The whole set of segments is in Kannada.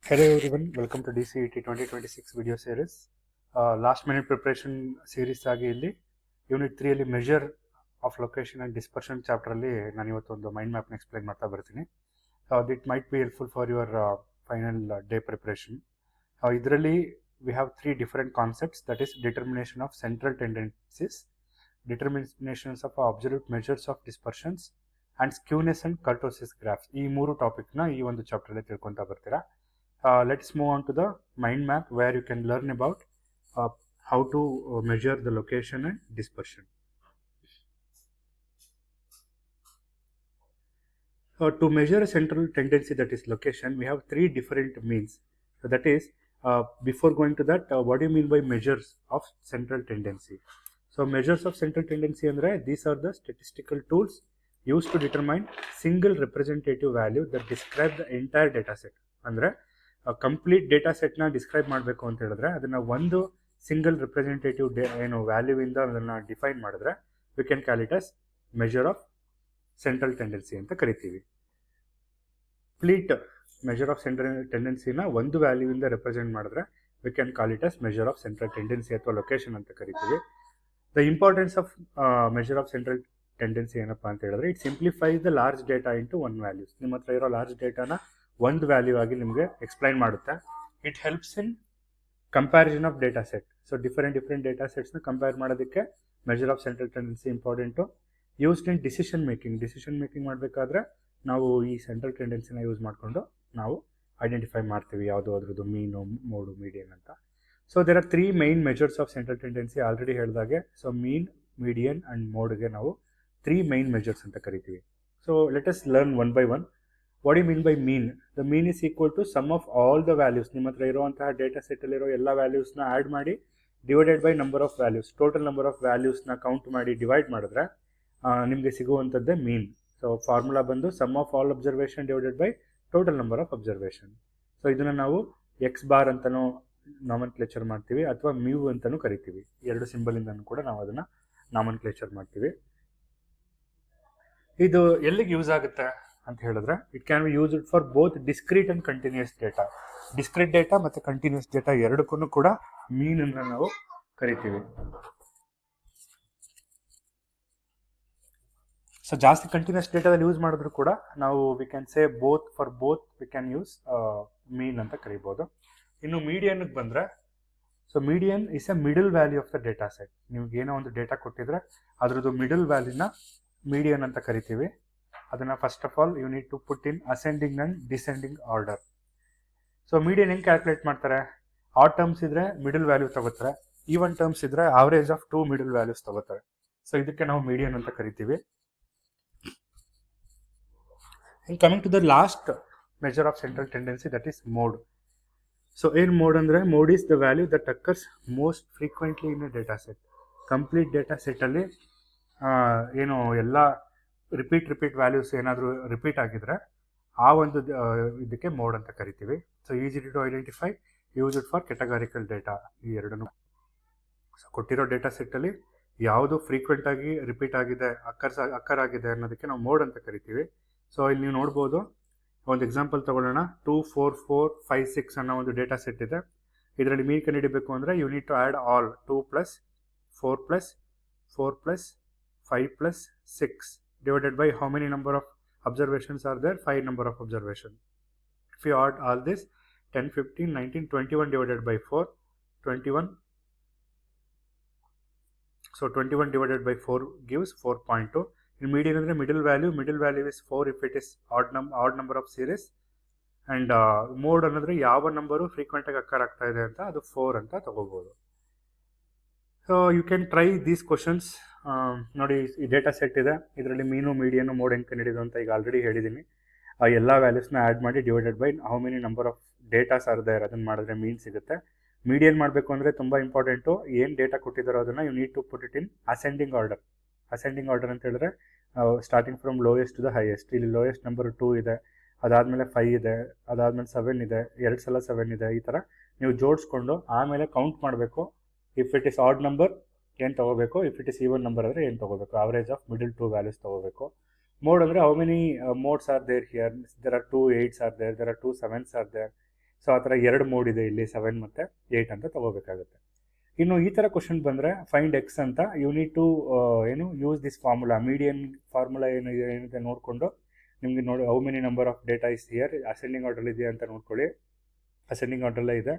Hello everyone, welcome to DCET 2026 video series. Last minute preparation series ಆಗಿ ಇಲ್ಲಿ ಯೂನಿಟ್ 3 ಅಲ್ಲಿ measure of location and dispersion chapter ಅಲ್ಲಿ ನಾನು ಇವತ್ತೊಂದು ಮೈಂಡ್ ಮ್ಯಾಪ್ನ ಎಕ್ಸ್ಪ್ಲೈನ್ ಮಾಡ್ತಾ ಬರ್ತೀನಿ. That might be helpful for your final day preparation. ಇದರಲ್ಲಿ we have 3 different concepts, that is determination of central tendencies, determinations of absolute measures of dispersions and skewness and kurtosis graphs. ಈ ಮೂರು ಟಾಪಿಕ್ನ ಈ ಒಂದು ಚಾಪ್ಟರ್ ಅಲ್ಲಿ ತಿಳ್ಕೊತಾ ಬರ್ತೀರಾ. Let's move on to the mind map where you can learn about how to measure the location and dispersion. To measure a central tendency, that is location, we have 3 different means. So that is, before going to that, what do you mean by measures of central tendency? So measures of central tendency andre, these are the statistical tools used to determine single representative value that describe the entire data set. Andre complete data ಸೆಟ್ನ ಡಿಸ್ಕ್ರೈಬ್ ಮಾಡಬೇಕು ಅಂತ ಹೇಳಿದ್ರೆ ಅದನ್ನು ಒಂದು ಸಿಂಗಲ್ ರಿಪ್ರೆಸೆಂಟೇಟಿವ್ ಏನು ವ್ಯಾಲ್ಯೂವಿಂದ ಅದನ್ನು ಡಿಫೈನ್ ಮಾಡಿದ್ರೆ V can call it us measure of central tendency ಅಂತ ಕರಿತೀವಿ. ಕಂಪ್ಲೀಟ್ ಮೆಜರ್ ಆಫ್ ಸೆಂಟ್ರಲ್ ಟೆಂಡೆನ್ಸಿನ ಒಂದು ವ್ಯಾಲ್ಯೂವಿಂದ ರೆಪ್ರೆಸೆಂಟ್ ಮಾಡಿದ್ರೆ V can call it us measure of central tendency ಅಥವಾ ಲೊಕೇಶನ್ ಅಂತ ಕರಿತೀವಿ. The importance of measure of central tendency ಏನಪ್ಪ ಅಂತ ಹೇಳಿದ್ರೆ it simplifies the large data into one values. ನಿಮ್ಮ ಹತ್ರ ಇರೋ ಲಾರ್ಜ್ ಡೇಟಾನ ಒಂದು ವ್ಯಾಲ್ಯೂ ಆಗಿ ನಿಮಗೆ ಎಕ್ಸ್ಪ್ಲೈನ್ ಮಾಡುತ್ತೆ. It helps in comparison of data set. So different data ಸೆಟ್ಸ್ನ ಕಂಪೇರ್ ಮಾಡೋದಕ್ಕೆ measure of central tendency important. Used in decision making ಮಾಡಬೇಕಾದ್ರೆ ನಾವು ಈ ಸೆಂಟ್ರಲ್ ಟೆಂಡೆನ್ಸಿನ ಯೂಸ್ ಮಾಡಿಕೊಂಡು ನಾವು ಐಡೆಂಟಿಫೈ ಮಾಡ್ತೀವಿ ಯಾವುದು ಅದ್ರದ್ದು ಮೀನು, ಮೋಡು, ಮೀಡಿಯನ್ ಅಂತ. So there are 3 main measures of central tendency already ಹೇಳಿದಾಗೆ. ಸೊ ಮೀನ್, ಮೀಡಿಯನ್ ಆ್ಯಂಡ್ ಮೋಡ್ಗೆ ನಾವು 3 ಮೈನ್ ಮೆಜರ್ಸ್ ಅಂತ ಕರಿತೀವಿ. So let us learn one by one. What do you mean by mean? The mean is equal to sum of all the values. ನಿಮ್ಮ ಹತ್ರ ಇರುವಂತಹ ಡೇಟಾ ಸೆಟ್ಟಲ್ಲಿರೋ ಎಲ್ಲ ವ್ಯಾಲ್ಯೂಸ್ನ ಆ್ಯಡ್ ಮಾಡಿ divided by number of values. Total number of ವ್ಯಾಲ್ಯೂಸ್ನ ಕೌಂಟ್ ಮಾಡಿ ಡಿವೈಡ್ ಮಾಡಿದ್ರೆ ನಿಮಗೆ ಸಿಗುವಂಥದ್ದೇ ಮೀನ್. ಸೊ ಫಾರ್ಮುಲಾ ಬಂದು sum of all observation divided by total number of observation. So ಇದನ್ನು ನಾವು ಎಕ್ಸ್ ಬಾರ್ ಅಂತಲೂ ನಾಮನ್ಕ್ಲೇಚರ್ ಮಾಡ್ತೀವಿ ಅಥವಾ ಮ್ಯೂ ಅಂತಲೂ ಕರಿತೀವಿ. 2 ಸಿಂಬಲಿಂದನೂ ಕೂಡ ನಾವು ಅದನ್ನು ನಾಮನ್ಕ್ಲೇಚರ್ ಮಾಡ್ತೀವಿ. ಇದು ಎಲ್ಲಿಗೆ ಯೂಸ್ ಆಗುತ್ತೆ ಅಂತ ಹೇಳಿದ್ರೆ it can be used for both discrete and continuous data. Discrete data ಮತ್ತು ಕಂಟಿನ್ಯೂಸ್ ಡೇಟಾ ಎರಡಕ್ಕೂ ಕೂಡ ಮೀನನ್ನು ನಾವು ಕರಿತೀವಿ. ಸೊ ಜಾಸ್ತಿ ಕಂಟಿನ್ಯೂಸ್ ಡೇಟಾದಲ್ಲಿ ಯೂಸ್ ಮಾಡಿದ್ರು ಕೂಡ ನಾವು we can say both we can use mean ಅಂತ ಕರಿಬೋದು. ಇನ್ನು ಮೀಡಿಯನ್ಗೆ ಬಂದರೆ, so median is a middle value of the data set. ನಿಮ್ಗೆ ಏನೋ ಒಂದು ಡೇಟಾ ಕೊಟ್ಟಿದ್ರೆ ಅದರದ್ದು ಮಿಡಲ್ ವ್ಯಾಲ್ಯೂನ ಮೀಡಿಯನ್ ಅಂತ ಕರಿತೀವಿ. ಅದನ್ನು first of all you need to put in ascending and descending order. So median ಹೆಂಗೆ ಕ್ಯಾಲ್ಕುಲೇಟ್ ಮಾಡ್ತಾರೆ? ಆಡ್ ಟರ್ಮ್ಸ್ ಇದ್ರೆ ಮಿಡಲ್ ವ್ಯಾಲ್ಯೂ ತಗೋತಾರೆ, ಈವನ್ ಟರ್ಮ್ಸ್ ಇದ್ರೆ ಆವರೇಜ್ ಆಫ್ 2 ಮಿಡಲ್ ವ್ಯಾಲ್ಯೂಸ್ ತಗೋತಾರೆ. ಸೊ ಇದಕ್ಕೆ ನಾವು ಮೀಡಿಯನ್ ಅಂತ ಕರಿತೀವಿ. ಇನ್ coming to the last measure of central tendency, that is mode. So ಏನು ಮೋಡ್ ಅಂದರೆ, mode is the value that occurs most frequently in a data set. Complete data ಸೆಟ್ಟಲ್ಲಿ ಏನು ಎಲ್ಲ ರಿಪೀಟ್ ವ್ಯಾಲ್ಯೂಸ್ ಏನಾದರೂ ರಿಪೀಟ್ ಆಗಿದ್ರೆ ಆ ಒಂದು ಇದಕ್ಕೆ ಮೋಡ್ ಅಂತ ಕರಿತೀವಿ. So easy to identify, use it for categorical data. ಈ ಎರಡನ್ನೂ ಸೊ ಕೊಟ್ಟಿರೋ ಡೇಟಾ ಸೆಟ್ಟಲ್ಲಿ ಯಾವುದು ಫ್ರೀಕ್ವೆಂಟಾಗಿ ರಿಪೀಟ್ ಆಗಿದೆ, ಅಕ್ಕರ್ ಆಗಿದೆ ಅನ್ನೋದಕ್ಕೆ ನಾವು ಮೋಡ್ ಅಂತ ಕರಿತೀವಿ. ಸೊ ಇಲ್ಲಿ ನೀವು ನೋಡ್ಬೋದು, ಒಂದು ಎಕ್ಸಾಂಪಲ್ ತೊಗೊಳ್ಳೋಣ. 2, 4, 4, 5, 6 ಅನ್ನೋ ಒಂದು ಡೇಟಾ ಸೆಟ್ ಇದೆ. ಇದರಲ್ಲಿ ಮೀನ್ ಕಂಡುಹಿಡಿಬೇಕು ಅಂದರೆ you need to add all 2 + 4 + 4 + 5 + 6 divided by how many number of observations are there? 5 number of observation. If you add all this, 10, 15, 19, 21 divided by 4, 21. So 21 divided by 4 gives 4.2. In median andre middle value is 4 if it is odd number of series, and mode ಅನ್ನೋದ್ರೆ ಯಾವ ನಂಬರು ಫ್ರೀಕ್ವೆಂಟ್ ಆಗಿ ಅಕ್ಕರ್ ಆಗ್ತಾ ಇದೆ ಅಂತ ಅದು 4 ಅಂತ ತಗೋಬಹುದು. So you can try these questions. ನೋಡಿ, ಈ ಡೇಟಾ ಸೆಟ್ ಇದೆ, ಇದರಲ್ಲಿ ಮೀನು, ಮೀಡಿಯನು, ಮೋಡ್ ಹೆಂಗೆ ಕಂಡಿಡಿದು ಅಂತ ಈಗ ಆಲ್ರೆಡಿ ಹೇಳಿದ್ದೀನಿ. ಆ ಎಲ್ಲ ವ್ಯಾಲ್ಯೂಸ್ನ ಆ್ಯಡ್ ಮಾಡಿ divided by how many number of datas are there, ಅದನ್ನು ಮಾಡಿದ್ರೆ ಮೀನ್ ಸಿಗುತ್ತೆ. ಮೀಡಿಯನ್ ಮಾಡಬೇಕು ಅಂದರೆ ತುಂಬ ಇಂಪಾರ್ಟೆಂಟು. ಏನು ಡೇಟಾ ಕೊಟ್ಟಿದ್ದಾರೋ ಅದನ್ನು you need to put it in ascending order. Ascending order ಅಂತ ಹೇಳಿದ್ರೆ starting from lowest to the highest. ಇಲ್ಲಿ ಲೋಯೆಸ್ಟ್ ನಂಬರ್ 2 ಇದೆ, ಅದಾದಮೇಲೆ 5 ಇದೆ, ಅದಾದಮೇಲೆ 7 ಇದೆ, 2 ಸಲ 7 ಇದೆ. ಈ ಥರ ನೀವು ಜೋಡಿಸ್ಕೊಂಡು ಆಮೇಲೆ ಕೌಂಟ್ ಮಾಡಬೇಕು. If it is odd number ಏನು ತೊಗೋಬೇಕು, if it is even number ಅಂದರೆ ಏನು ತೊಗೋಬೇಕು, ಆವರೇಜ್ ಆಫ್ ಮಿಡಲ್ 2 ವ್ಯಾಲ್ಯೂಸ್ ತೊಗೋಬೇಕು. Mode ಅಂದರೆ how many modes are there here? There are 2 8s are there are 2 7s are there. So ಆ ಥರ 2 ಮೋಡ್ ಇದೆ ಇಲ್ಲಿ 7 ಮತ್ತು 8 ಅಂತ ತೊಗೋಬೇಕಾಗುತ್ತೆ. ಇನ್ನು ಈ ಥರ ಕ್ವಶನ್ ಬಂದರೆ ಫೈಂಡ್ ಎಕ್ಸ್ ಅಂತ you need to use this formula, median formula ಏನಿದೆ ನೋಡಿಕೊಂಡು ನಿಮಗೆ ನೋಡಿ how many number of data is here, ascending order ಇದೆಯಾ ಅಂತ ನೋಡ್ಕೊಳ್ಳಿ. ಅಸೆಂಡಿಂಗ್ ಆರ್ಡರಲ್ಲೇ ಇದೆ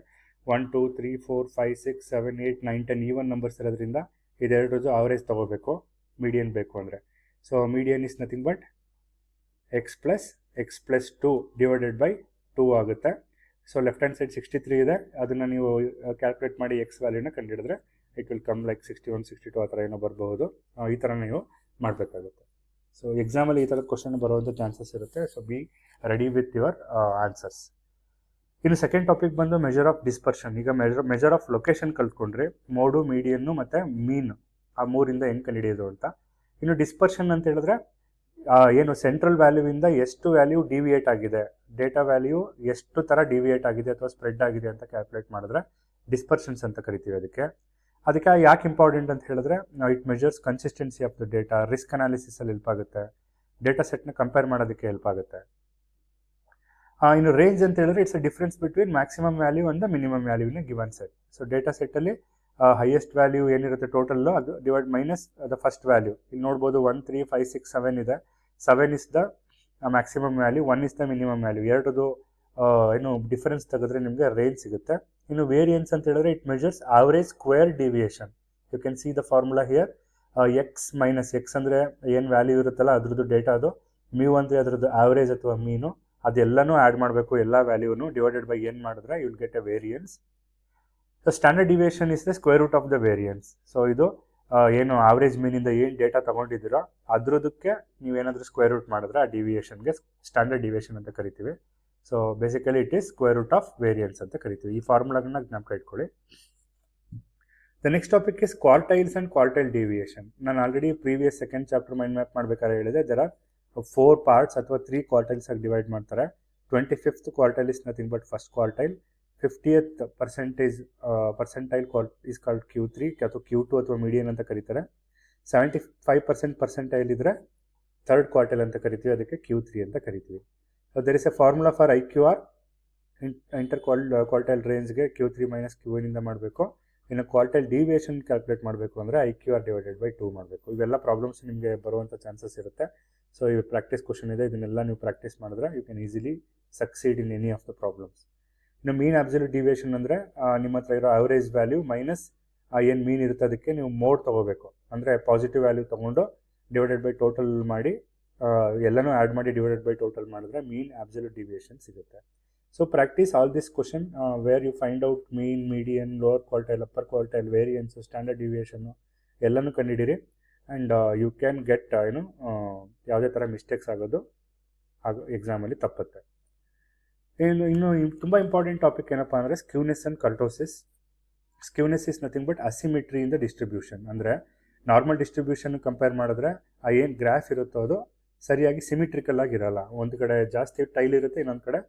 1 2 3 4 5 6 7 8 9 10 ಈವನ್ ನಂಬರ್ಸ್ ಇರೋದ್ರಿಂದ ಇದೆರಡರದ್ದು ಆವರೇಜ್ ತೊಗೋಬೇಕು ಮೀಡಿಯನ್ ಬೇಕು ಅಂದರೆ. So median is nothing but X plus 2 divided by 2 ಆಗುತ್ತೆ. ಸೊ ಲೆಫ್ಟ್ ಹ್ಯಾಂಡ್ ಸೈಡ್ 63 ಇದೆ, ಅದನ್ನು ನೀವು ಕ್ಯಾಲ್ಕುಲೇಟ್ ಮಾಡಿ ಎಕ್ಸ್ ವ್ಯಾಲ್ಯೂನ ಕಂಡುಹಿಡಿದ್ರೆ ಇಟ್ ವಿಲ್ ಕಮ್ ಲೈಕ್ 61 62 ಆ ಥರ ಏನೋ ಬರಬಹುದು. ಈ ಥರ ನೀವು ಮಾಡಬೇಕಾಗುತ್ತೆ. ಸೊ ಎಕ್ಸಾಮಲ್ಲಿ ಈ ಥರದ ಕ್ವಶನ್ ಬರೋದು ಚಾನ್ಸಸ್ ಇರುತ್ತೆ. So be ready with your answers. ಇನ್ನು ಸೆಕೆಂಡ್ ಟಾಪಿಕ್ ಬಂದು ಮೆಜರ್ ಆಫ್ ಡಿಸ್ಪರ್ಷನ್. ಈಗ ಮೆಜರ್ ಆಫ್ ಲೊಕೇಶನ್ ಕಲ್ತ್ಕೊಂಡ್ರೆ ಮೋಡು, ಮೀಡಿಯನ್ನು ಮತ್ತು ಮೀನ್, ಆ ಮೂರಿಂದ ಹೆಂಗೆ ಕಂಡುಹಿಡಿಯೋದು ಅಂತ. ಇನ್ನು ಡಿಸ್ಪರ್ಷನ್ ಅಂತ ಹೇಳಿದ್ರೆ ಏನು ಸೆಂಟ್ರಲ್ ವ್ಯಾಲ್ಯೂವಿಂದ ಎಷ್ಟು ವ್ಯಾಲ್ಯೂ ಡಿವಿಯೇಟ್ ಆಗಿದೆ, ಡೇಟಾ ವ್ಯಾಲ್ಯೂ ಎಷ್ಟು ಥರ ಡಿವಿಯೇಟ್ ಆಗಿದೆ ಅಥವಾ ಸ್ಪ್ರೆಡ್ ಆಗಿದೆ ಅಂತ ಕ್ಯಾಲ್ಕುಲೇಟ್ ಮಾಡಿದ್ರೆ ಡಿಸ್ಪರ್ಷನ್ಸ್ ಅಂತ ಕರಿತೀವಿ. ಅದಕ್ಕೆ ಯಾಕೆ ಇಂಪಾರ್ಟೆಂಟ್ ಅಂತ ಹೇಳಿದ್ರೆ it measures consistency of the data, risk ಅನಾಲಿಸಿಸಲ್ಲಿ ಹೆಲ್ಪ್ ಆಗುತ್ತೆ, ಡೇಟಾ ಸೆಟ್ನ ಕಂಪೇರ್ ಮಾಡೋದಕ್ಕೆ ಹೆಲ್ಪ್ ಆಗುತ್ತೆ. ಇನ್ನು ರೇಂಜ್ ಅಂತ ಹೇಳಿದ್ರೆ it's a difference between maximum value and minimum value in given set. So data ಸೆಟ್ಟಲ್ಲಿ ಹೈಯೆಸ್ಟ್ ವ್ಯಾಲ್ಯೂ ಏನಿರುತ್ತೆ ಟೋಟಲ್ಲು ಅದು divide minus the first value. ಇಲ್ಲಿ ನೋಡ್ಬೋದು 1 3 5 6 7 ಇದೆ. 7 is the maximum value, 1 is the minimum value. ಎರಡದು ಡಿಫರೆನ್ಸ್ ತೆಗೆದ್ರೆ ನಿಮಗೆ ರೇಂಜ್ ಸಿಗುತ್ತೆ. ಇನ್ನು ವೇರಿಯನ್ಸ್ ಅಂತ ಹೇಳಿದ್ರೆ it measures average square deviation. You can see the formula here. X minus X ಅಂದರೆ ಏನು ವ್ಯಾಲ್ಯೂ ಇರುತ್ತಲ್ಲ ಅದ್ರದ್ದು ಡೇಟಾ ಅದು, ಮ್ಯೂ ಅಂದರೆ ಅದರದ್ದು ಆವರೇಜ್ ಅಥವಾ ಮೀನು, ಅದೆಲ್ಲನೂ ಆ್ಯಡ್ ಮಾಡಬೇಕು, ಎಲ್ಲ ವ್ಯಾಲ್ಯೂನು ಡಿವೈಡೆಡ್ ಬೈ ಏನು ಮಾಡಿದ್ರೆ you will get a variance. So standard deviation is the square root of the variance. So ಇದು ಏನು ಆವರೇಜ್ ಮೀನಿಂದ ಏನು ಡೇಟಾ ತೊಗೊಂಡಿದ್ದೀರೋ ಅದ್ರದಕ್ಕೆ ನೀವೇನಾದರೂ ಸ್ಕ್ವೇರ್ ರೂಟ್ ಮಾಡಿದ್ರೆ ಆ ಡಿವಿಯೇಷನ್ಗೆ ಸ್ಟ್ಯಾಂಡರ್ಡ್ ಡಿವಿಯೇಷನ್ ಅಂತ ಕರಿತೀವಿ. So basically it is square root of variance ಅಂತ ಕರಿತೀವಿ. ಈ ಫಾರ್ಮುಲಾಗಳನ್ನ ಜ್ಞಾಪಕ ಇಟ್ಕೊಳ್ಳಿ. The next topic is quartiles and quartile deviation. ನಾನು already previous second chapter mind map ಮಾಡಬೇಕಾದ್ರೆ ಹೇಳಿದೆ, ದೆರ್ ಆರ್ 4 ಪಾರ್ಟ್ಸ್ ಅಥವಾ 3 ಕ್ವಾರ್ಟೈಲ್ಸ್ ಆಗಿ ಡಿವೈಡ್ ಮಾಡ್ತಾರೆ. 25th quartile is nothing but first quartile. 50th percentile is called Q3 ಅಥವಾ Q2 ಅಥವಾ ಮೀಡಿಯನ್ ಅಂತ ಕರೀತಾರೆ. 75% ಪರ್ಸೆಂಟೈಲ್ ಇದ್ರೆ ಥರ್ಡ್ ಕ್ವಾರ್ಟೈಲ್ ಅಂತ ಕರಿತೀವಿ, ಅದಕ್ಕೆ Q3 ಅಂತ ಕರಿತೀವಿ. So there is a formula for IQR, interquartile ರೇಂಜ್ಗೆ Q3 ಮೈನಸ್ Q1 ಇಂದ ಮಾಡಬೇಕು. ಇನ್ನು ಕ್ವಾರ್ಟೈಲ್ ಡಿವಿಯೇಷನ್ ಕ್ಯಾಲ್ಕುಲೇಟ್ ಮಾಡಬೇಕು ಅಂದರೆ IQR ಡಿವೈಡೆಡ್ ಬೈ 2 ಮಾಡಬೇಕು. ಇವೆಲ್ಲ ಪ್ರಾಬ್ಲಮ್ಸ್ ನಿಮಗೆ ಬರುವಂಥ ಚಾನ್ಸಸ್ ಇರುತ್ತೆ. ಸೊ ಇವು ಪ್ರಾಕ್ಟೀಸ್ ಕ್ವಶನ್ ಇದೆ, ಇದನ್ನೆಲ್ಲ ನೀವು ಪ್ರಾಕ್ಟೀಸ್ ಮಾಡಿದ್ರೆ you can easily succeed in any of the problems. ಇನ್ನು ಮೀನ್ ಅಬ್ಸಲ್ಯೂಟ್ ಡಿವಿಯೇಷನ್ ಅಂದರೆ ನಿಮ್ಮ ಹತ್ರ ಇರೋ ಅವರೇಜ್ ವ್ಯಾಲ್ಯೂ ಮೈನಸ್ ಏನು ಮೀನ್ ಇರುತ್ತೆ ಅದಕ್ಕೆ ನೀವು ಮೋಡ್ ತೊಗೋಬೇಕು. ಅಂದರೆ ಪಾಸಿಟಿವ್ ವ್ಯಾಲ್ಯೂ ತೊಗೊಂಡು ಡಿವೈಡೆಡ್ ಬೈ ಟೋಟಲ್ ಮಾಡಿ ಎಲ್ಲನೂ ಆ್ಯಡ್ ಮಾಡಿ ಡಿವೈಡೆಡ್ ಬೈ ಟೋಟಲ್ ಮಾಡಿದ್ರೆ ಮೀನ್ ಅಬ್ಸಲ್ಯೂಟ್ ಡಿವಿಯೇಷನ್ ಸಿಗುತ್ತೆ. So practice all this question where you find out mean, median, lower quartile, upper quartile, variance, standard deviation ಎಲ್ಲನೂ ಕಂಡುಹಿಡಿರಿ. ಆ್ಯಂಡ್ ಯು ಕ್ಯಾನ್ ಗೆಟ್ ಯಾವುದೇ ಥರ ಮಿಸ್ಟೇಕ್ಸ್ ಆಗೋದು ಎಕ್ಸಾಮಲ್ಲಿ ತಪ್ಪುತ್ತೆ. ಇನ್ನು ತುಂಬ ಇಂಪಾರ್ಟೆಂಟ್ ಟಾಪಿಕ್ ಏನಪ್ಪ ಅಂದರೆ skewness and kurtosis. Skewness is nothing but asymmetry in the distribution. ಅಂದರೆ ನಾರ್ಮಲ್ ಡಿಸ್ಟ್ರಿಬ್ಯೂಷನ್ ಕಂಪೇರ್ ಮಾಡಿದ್ರೆ ಆ ಏನು ಗ್ರಾಫ್ ಇರುತ್ತೋ ಅದು ಸರಿಯಾಗಿ ಸಿಮಿಟ್ರಿಕಲ್ ಆಗಿರಲ್ಲ. ಒಂದು ಕಡೆ ಜಾಸ್ತಿ ಟೈಲ್ ಇರುತ್ತೆ, ಇನ್ನೊಂದು ಕಡೆ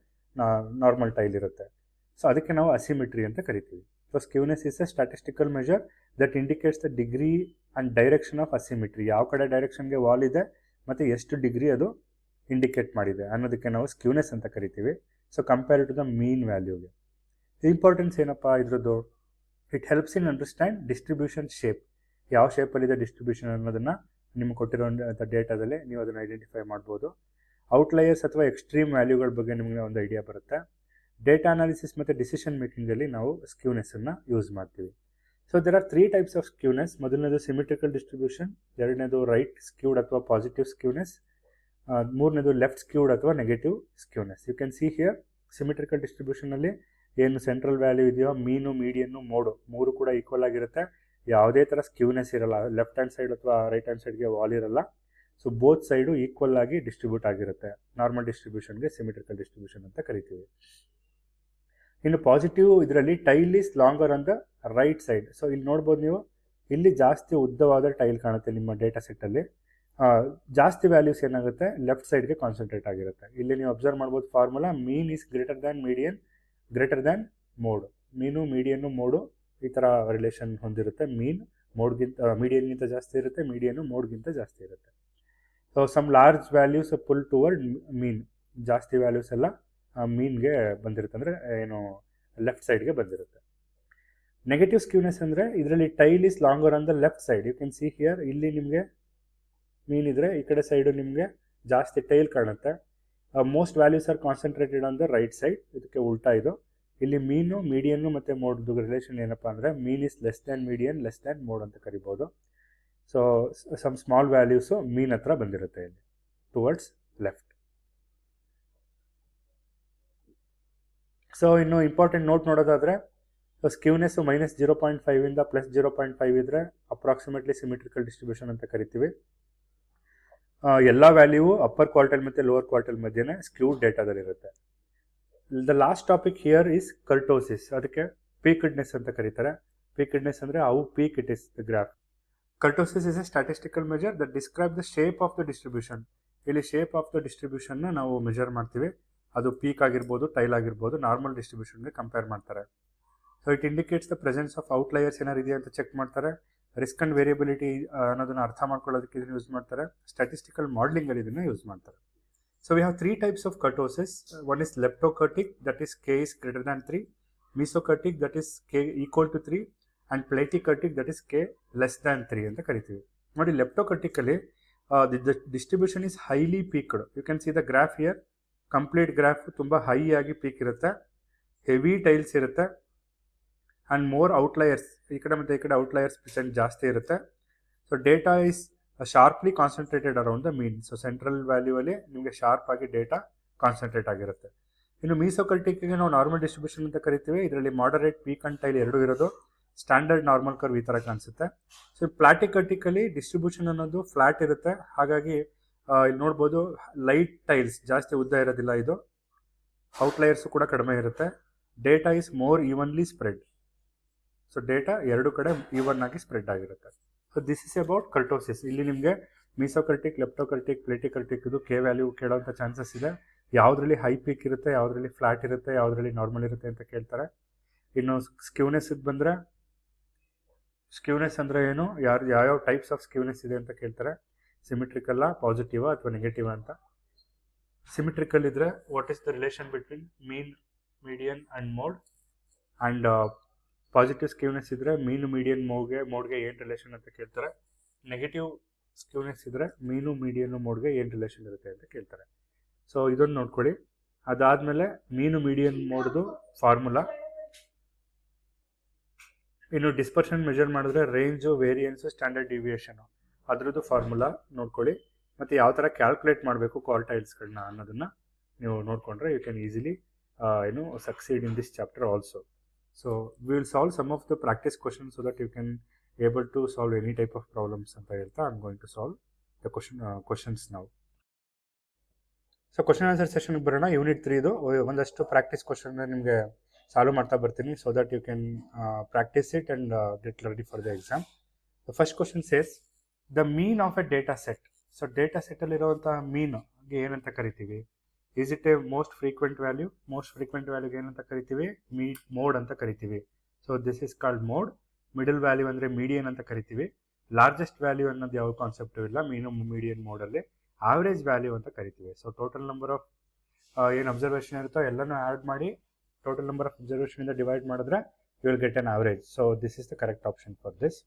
ನಾರ್ಮಲ್ ಟೈಲ್ ಇರುತ್ತೆ. ಸೊ ಅದಕ್ಕೆ ನಾವು ಅಸಿಮಿಟ್ರಿ ಅಂತ ಕರಿತೀವಿ. So skewness is a statistical measure that indicates the degree and direction of asymmetry. ಯಾವ ಕಡೆ ಡೈರೆಕ್ಷನ್ಗೆ ವಾಲ್ ಇದೆ ಮತ್ತು ಎಷ್ಟು ಡಿಗ್ರಿ ಅದು ಇಂಡಿಕೇಟ್ ಮಾಡಿದೆ ಅನ್ನೋದಕ್ಕೆ ನಾವು ಸ್ಕ್ಯೂನೆಸ್ ಅಂತ ಕರಿತೀವಿ. So compare to the mean ವ್ಯಾಲ್ಯೂಗೆ. ಇಂಪಾರ್ಟೆನ್ಸ್ ಏನಪ್ಪ ಇದ್ರದ್ದು, it helps in understand distribution shape. ಯಾವ ಶೇಪಲ್ಲಿದೆ ಡಿಸ್ಟ್ರಿಬ್ಯೂಷನ್ ಅನ್ನೋದನ್ನು ನಿಮ್ಗೆ ಕೊಟ್ಟಿರೋಂಥ ಡೇಟಾದಲ್ಲಿ ನೀವು ಅದನ್ನು ಐಡೆಂಟಿಫೈ ಮಾಡ್ಬೋದು. ಔಟ್ಲೈಯರ್ಸ್ ಅಥವಾ ಎಕ್ಸ್ಟ್ರೀಮ್ ವ್ಯಾಲ್ಯೂಗಳ ಬಗ್ಗೆ ನಿಮಗೆ ಒಂದು ಐಡಿಯಾ ಬರುತ್ತೆ. ಡೇಟಾ ಅನಾಲಿಸಿಸ್ ಮತ್ತು ಡಿಸಿಷನ್ ಮೇಕಿಂಗಲ್ಲಿ ನಾವು ಸ್ಕ್ಯೂನೆಸ್ಸನ್ನು ಯೂಸ್ ಮಾಡ್ತೀವಿ. So there are 3 types of skewness. ಮೊದಲನೇದು ಸಿಮಿಟ್ರಿಕಲ್ ಡಿಸ್ಟ್ರಿಬ್ಯೂಷನ್, ಎರಡನೇದು ರೈಟ್ ಸ್ಕ್ಯೂಡ್ ಅಥವಾ ಪಾಸಿಟಿವ್ ಸ್ಕ್ಯೂನೆಸ್, ಮೂರನೇದು ಲೆಫ್ಟ್ ಸ್ಕ್ಯೂಡ್ ಅಥವಾ negative skewness. You can see here symmetrical ಡಿಸ್ಟ್ರಿಬ್ಯೂಷನಲ್ಲಿ ಏನು ಸೆಂಟ್ರಲ್ ವ್ಯಾಲ್ಯೂ ಇದೆಯೋ ಮೀನು, ಮೀಡಿಯನ್ನು, ಮೋಡು ಮೂರು ಕೂಡ ಈಕ್ವಲ್ ಆಗಿರುತ್ತೆ. ಯಾವುದೇ ಥರ ಸ್ಕ್ಯೂನೆಸ್ ಇರಲ್ಲ. ಲೆಫ್ಟ್ ಹ್ಯಾಂಡ್ ಸೈಡ್ ಅಥವಾ ರೈಟ್ ಹ್ಯಾಂಡ್ ಸೈಡ್ಗೆ ವಾಲ್ ಇರಲ್ಲ. ಸೊ ಬೋತ್ ಸೈಡು ಈಕ್ವಲ್ ಆಗಿ ಡಿಸ್ಟ್ರಿಬ್ಯೂಟ್ ಆಗಿರುತ್ತೆ. ನಾರ್ಮಲ್ ಡಿಸ್ಟ್ರಿಬ್ಯೂಷನ್ಗೆ ಸಿಮಿಟ್ರಿಕಲ್ ಡಿಸ್ಟ್ರಿಬ್ಯೂಷನ್ ಅಂತ ಕರಿತೀವಿ. ಇನ್ನು ಪಾಸಿಟಿವ್ ಇದರಲ್ಲಿ tail is longer on the right side. So ಇಲ್ಲಿ ನೋಡ್ಬೋದು ನೀವು, ಇಲ್ಲಿ ಜಾಸ್ತಿ ಉದ್ದವಾದ ಟೈಲ್ ಕಾಣುತ್ತೆ ನಿಮ್ಮ ಡೇಟಾ ಸೆಟ್ಟಲ್ಲಿ. ಜಾಸ್ತಿ ವ್ಯಾಲ್ಯೂಸ್ ಏನಾಗುತ್ತೆ ಲೆಫ್ಟ್ ಸೈಡ್ಗೆ ಕಾನ್ಸಂಟ್ರೇಟ್ ಆಗಿರುತ್ತೆ. ಇಲ್ಲಿ ನೀವು ಅಬ್ಸರ್ವ್ ಮಾಡ್ಬೋದು formula, mean is greater than median greater than mode. ಮೀನು, ಮೀಡಿಯನ್ನು, ಮೋಡು ಈ ಥರ ರಿಲೇಷನ್ ಹೊಂದಿರುತ್ತೆ. ಮೀನ್ ಮೀಡಿಯನ್ಗಿಂತ ಜಾಸ್ತಿ ಇರುತ್ತೆ, ಮೀಡಿಯನ್ನು ಮೋಡ್ಗಿಂತ ಜಾಸ್ತಿ ಇರುತ್ತೆ. So some large values pull toward mean. ಜಾಸ್ತಿ ವ್ಯಾಲ್ಯೂಸ್ ಎಲ್ಲ ಮೀನ್ಗೆ ಬಂದಿರುತ್ತೆ, ಅಂದರೆ ಏನು ಲೆಫ್ಟ್ ಸೈಡ್ಗೆ ಬಂದಿರುತ್ತೆ. ನೆಗೆಟಿವ್ ಸ್ಕ್ಯೂನೆಸ್ ಅಂದರೆ ಇದರಲ್ಲಿ tail is longer on the left side. You can see here, ಇಲ್ಲಿ ನಿಮಗೆ ಮೀನ್ ಇದ್ರೆ ಈ ಕಡೆ ಸೈಡು ನಿಮಗೆ ಜಾಸ್ತಿ ಟೈಲ್ ಕಾಣುತ್ತೆ. Most values R concentrated on the right side. ಇದಕ್ಕೆ ಉಲ್ಟಾ ಇದು. ಇಲ್ಲಿ ಮೀನು, ಮೀಡಿಯನ್ನು ಮತ್ತು ಮೋಡ್ದು ರಿಲೇಷನ್ ಏನಪ್ಪ ಅಂದರೆ ಮೀನ್ is less than median, less than mode ಅಂತ ಕರಿಬೋದು. ಸೊ ಸಮ್ ಸ್ಮಾಲ್ ವ್ಯಾಲ್ಯೂಸು ಮೀನ್ ಹತ್ರ ಬಂದಿರುತ್ತೆ ಇಲ್ಲಿ ಟುವರ್ಡ್ಸ್ ಲೆಫ್ಟ್. ಸೊ ಇನ್ನು ಇಂಪಾರ್ಟೆಂಟ್ ನೋಟ್ ನೋಡೋದಾದರೆ, ಸ್ಕ್ಯೂನೆಸ್ಸು -0.5 ಇಂದ +0.5 ಇದ್ದರೆ ಅಪ್ರಾಕ್ಸಿಮೇಟ್ಲಿ ಸಿಮಿಟ್ರಿಕಲ್ ಡಿಸ್ಟ್ರಿಬ್ಯೂಷನ್ ಅಂತ ಕರಿತೀವಿ. ಎಲ್ಲ ವ್ಯಾಲ್ಯೂ ಅಪ್ಪರ್ ಕ್ವಾರ್ಟೈಲ್ ಮತ್ತು ಲೋವರ್ ಕ್ವಾರ್ಟೈಲ್ ಮಧ್ಯೆ ಸ್ಕ್ಯೂಡ್ ಡೇಟಾದಲ್ಲಿರುತ್ತೆ. The last topic here is kurtosis. ಅದಕ್ಕೆ ಪೀಕ್ಡ್ನೆಸ್ ಅಂತ ಕರೀತಾರೆ. ಪೀಕ್ಡ್ನೆಸ್ ಅಂದರೆ how peak it is the graph. Kurtosis is a statistical measure that describe the shape of the distribution. ಇಲ್ಲಿ ಶೇಪ್ ಆಫ್ ದ ಡಿಸ್ಟ್ರಿಬ್ಯೂಷನ್ನ ನಾವು ಮೆಜರ್ ಮಾಡ್ತೀವಿ. ಅದು ಪೀಕ್ ಆಗಿರ್ಬೋದು, ಟೈಲ್ ಆಗಿರ್ಬೋದು, ನಾರ್ಮಲ್ ಡಿಸ್ಟ್ರಿಬ್ಯೂಷನ್ಗೆ ಕಂಪೇರ್ ಮಾಡ್ತಾರೆ. So it indicates the presence of outliers ಏನಾರು ಇದೆಯಾ ಅಂತ ಚೆಕ್ ಮಾಡ್ತಾರೆ. ರಿಸ್ಕ್ ಅಂಡ್ ವೇರಿಯಬಿಲಿಟಿ ಅನ್ನೋದನ್ನ ಅರ್ಥ ಮಾಡ್ಕೊಳ್ಳೋದಕ್ಕೆ ಇದನ್ನು ಯೂಸ್ ಮಾಡ್ತಾರೆ. ಸ್ಟ್ಯಾಟಿಸ್ಟಿಕಲ್ ಮಾಡಲಿಂಗಲ್ಲಿ ಇದನ್ನು ಯೂಸ್ ಮಾಡ್ತಾರೆ. So we have 3 types of kurtosis. One is leptokurtic, that is k is greater than 3, mesokurtic, that is k equal to 3, and platykurtic, that is k less than 3 ಅಂತ ಕರಿತೀವಿ. ನೋಡಿ, ಲೆಪ್ಟೋಕರ್ಟಿಕಲ್ಲಿ the distribution is highly peaked. You can see the graph here. Complete graph ತುಂಬ ಹೈ ಆಗಿ ಪೀಕ್ ಇರುತ್ತೆ, ಹೆವಿ ಟೈಲ್ಸ್ ಇರುತ್ತೆ, ಆ್ಯಂಡ್ ಮೋರ್ ಔಟ್ಲೈಯರ್ಸ್, ಈ ಕಡೆ ಮತ್ತು ಈ ಕಡೆ ಔಟ್ಲೈಯರ್ಸ್ ಪರ್ಸೆಂಟ್ ಜಾಸ್ತಿ ಇರುತ್ತೆ. So data is sharply concentrated around the mean. So central value ಅಲ್ಲಿ ನಿಮಗೆ ಶಾರ್ಪ್ ಆಗಿ ಡೇಟಾ ಕಾನ್ಸಂಟ್ರೇಟ್ ಆಗಿರುತ್ತೆ. ಇನ್ನು ಮೀಸೋಕರ್ಟಿಕ್ಗೆ ನಾವು ನಾರ್ಮಲ್ ಡಿಸ್ಟ್ರಿಬ್ಯೂಷನ್ ಅಂತ ಕರಿತೀವಿ. ಇದರಲ್ಲಿ ಮಾಡರೇಟ್, ಪೀಕ್ ಅಂಡ್ ಟೈಲ್ ಎರಡೂ ಇರೋದು. ಸ್ಟ್ಯಾಂಡರ್ಡ್ ನಾರ್ಮಲ್ ಕರ್ವ್ ಈ ಥರ ಕಾಣಿಸುತ್ತೆ. ಸೊ ಪ್ಲಾಟಿಕರ್ಟಿಕಲಿ ಡಿಸ್ಟ್ರಿಬ್ಯೂಷನ್ ಅನ್ನೋದು ಫ್ಲಾಟ್ ಇರುತ್ತೆ. ಹಾಗಾಗಿ ಇಲ್ಲಿ ನೋಡ್ಬೋದು, ಲೈಟ್ ಟೈಲ್ಸ್, ಜಾಸ್ತಿ ಉದ್ದ ಇರೋದಿಲ್ಲ ಇದು. ಔಟ್ಲೈಯರ್ಸು ಕೂಡ ಕಡಿಮೆ ಇರುತ್ತೆ. Data is more evenly spread. So data ಎರಡು ಕಡೆ ಈವನ್ ಆಗಿ ಸ್ಪ್ರೆಡ್ ಆಗಿರುತ್ತೆ. So this is about kurtosis. ಇಲ್ಲಿ ನಿಮಗೆ ಮೀಸೋಕರ್ಟಿಕ್, ಲೆಪ್ಟೋಕರ್ಟಿಕ್, ಪ್ಲೇಟಿಕರ್ಟಿಕ್ ಇದು ಕೆ ವ್ಯಾಲ್ಯೂ ಕೇಳೋಂಥ ಚಾನ್ಸಸ್ ಇದೆ. ಯಾವುದರಲ್ಲಿ ಹೈ ಪೀಕ್ ಇರುತ್ತೆ, ಯಾವುದರಲ್ಲಿ ಫ್ಲಾಟ್ ಇರುತ್ತೆ, ಯಾವುದರಲ್ಲಿ ನಾರ್ಮಲ್ ಇರುತ್ತೆ ಅಂತ ಕೇಳ್ತಾರೆ. ಇನ್ನು ಸ್ಕ್ಯೂನೆಸ್ಗೆ ಬಂದರೆ, ಸ್ಕ್ಯೂನೆಸ್ ಅಂದರೆ ಏನು, ಯಾವ್ಯಾವ ಟೈಪ್ಸ್ ಆಫ್ ಸ್ಕ್ಯೂನೆಸ್ ಇದೆ ಅಂತ ಕೇಳ್ತಾರೆ. ಸಿಮಿಟ್ರಿಕಲ್ಲ, ಪಾಸಿಟಿವಾ ಅಥವಾ ನೆಗೆಟಿವ್ ಅಂತ. ಸಿಮಿಟ್ರಿಕಲ್ ಇದ್ದರೆ what is the relation between mean, median and mode. And positive skewness ಇದ್ದರೆ ಮೀನು, ಮೀಡಿಯನ್, ಮೋಡ್ಗೆ ಏನು ರಿಲೇಷನ್ ಅಂತ ಕೇಳ್ತಾರೆ. ನೆಗೆಟಿವ್ ಸ್ಕ್ಯೂನೆಸ್ ಇದ್ದರೆ ಮೀನು, ಮೀಡಿಯನ್, ಮೋಡ್ಗೆ ಏನು ರಿಲೇಷನ್ ಇರುತ್ತೆ ಅಂತ ಕೇಳ್ತಾರೆ. ಸೊ ಇದನ್ನು ನೋಡ್ಕೊಳ್ಳಿ. ಅದಾದಮೇಲೆ ಮೀನು, ಮೀಡಿಯನ್, ಮೋಡ್ದು ಫಾರ್ಮುಲಾ. ಇನ್ನು ಡಿಸ್ಪರ್ಷನ್ ಮೆಜರ್ ಮಾಡಿದ್ರೆ ರೇಂಜು, ವೇರಿಯನ್ಸು, ಸ್ಟ್ಯಾಂಡರ್ಡ್ ಡಿವಿಯೇಷನು, ಅದರದ್ದು ಫಾರ್ಮುಲಾ ನೋಡ್ಕೊಳ್ಳಿ. ಮತ್ತು ಯಾವ ಥರ ಕ್ಯಾಲ್ಕುಲೇಟ್ ಮಾಡಬೇಕು ಕ್ವಾರ್ಟೈಲ್ಸ್ಗಳನ್ನ ಅನ್ನೋದನ್ನು ನೀವು ನೋಡಿಕೊಂಡ್ರೆ you can easily succeed in this chapter also. So we will solve some of the practice questions so that you can able to solve any type of problems ಅಂತ ಹೇಳ್ತಾ I'm going to solve the questions now. So question answer ಸೆಷನ್ಗೆ ಬರೋಣ. ಯೂನಿಟ್ 3 ಒಂದಷ್ಟು ಪ್ರಾಕ್ಟೀಸ್ ಕ್ವಶನ್ ನಿಮಗೆ ಸಾಲ್ವ್ ಮಾಡ್ತಾ ಬರ್ತೀನಿ so that you can practice it and get ready for the exam. The first question says the mean of a data set. So data ಸೆಟ್ಟಲ್ಲಿರುವಂತಹ ಮೀನ್ಗೆ ಏನಂತ ಕರಿತೀವಿ? Is it a most frequent value? Most frequent ವ್ಯಾಲ್ಯೂಗೆ ಏನಂತ ಕರಿತೀವಿ? ಮೋಡ್ ಅಂತ ಕರಿತೀವಿ. So this is called mode. Middle value ಅಂದರೆ ಮೀಡಿಯನ್ ಅಂತ ಕರಿತೀವಿ. ಲಾರ್ಜೆಸ್ಟ್ ವ್ಯಾಲ್ಯೂ ಅನ್ನೋದು ಯಾವ ಕಾನ್ಸೆಪ್ಟು ಇಲ್ಲ ಮೀನು, ಮೀಡಿಯನ್ ಮೋಡಲ್ಲಿ. ಆವ್ರೇಜ್ ವ್ಯಾಲ್ಯೂ ಅಂತ ಕರಿತೀವಿ. ಸೊ ಟೋಟಲ್ ನಂಬರ್ ಆಫ್ ಏನು ಅಬ್ಸರ್ವೇಷನ್ ಇರುತ್ತೋ ಎಲ್ಲನೂ ಆ್ಯಡ್ ಮಾಡಿ ಟೋಟಲ್ ನಂಬರ್ ಆಫ್ ಅಬ್ಸರ್ವೇಷನಿಂದ ಡಿವೈಡ್ ಮಾಡಿದ್ರೆ you will get an average. So this is the correct option for this.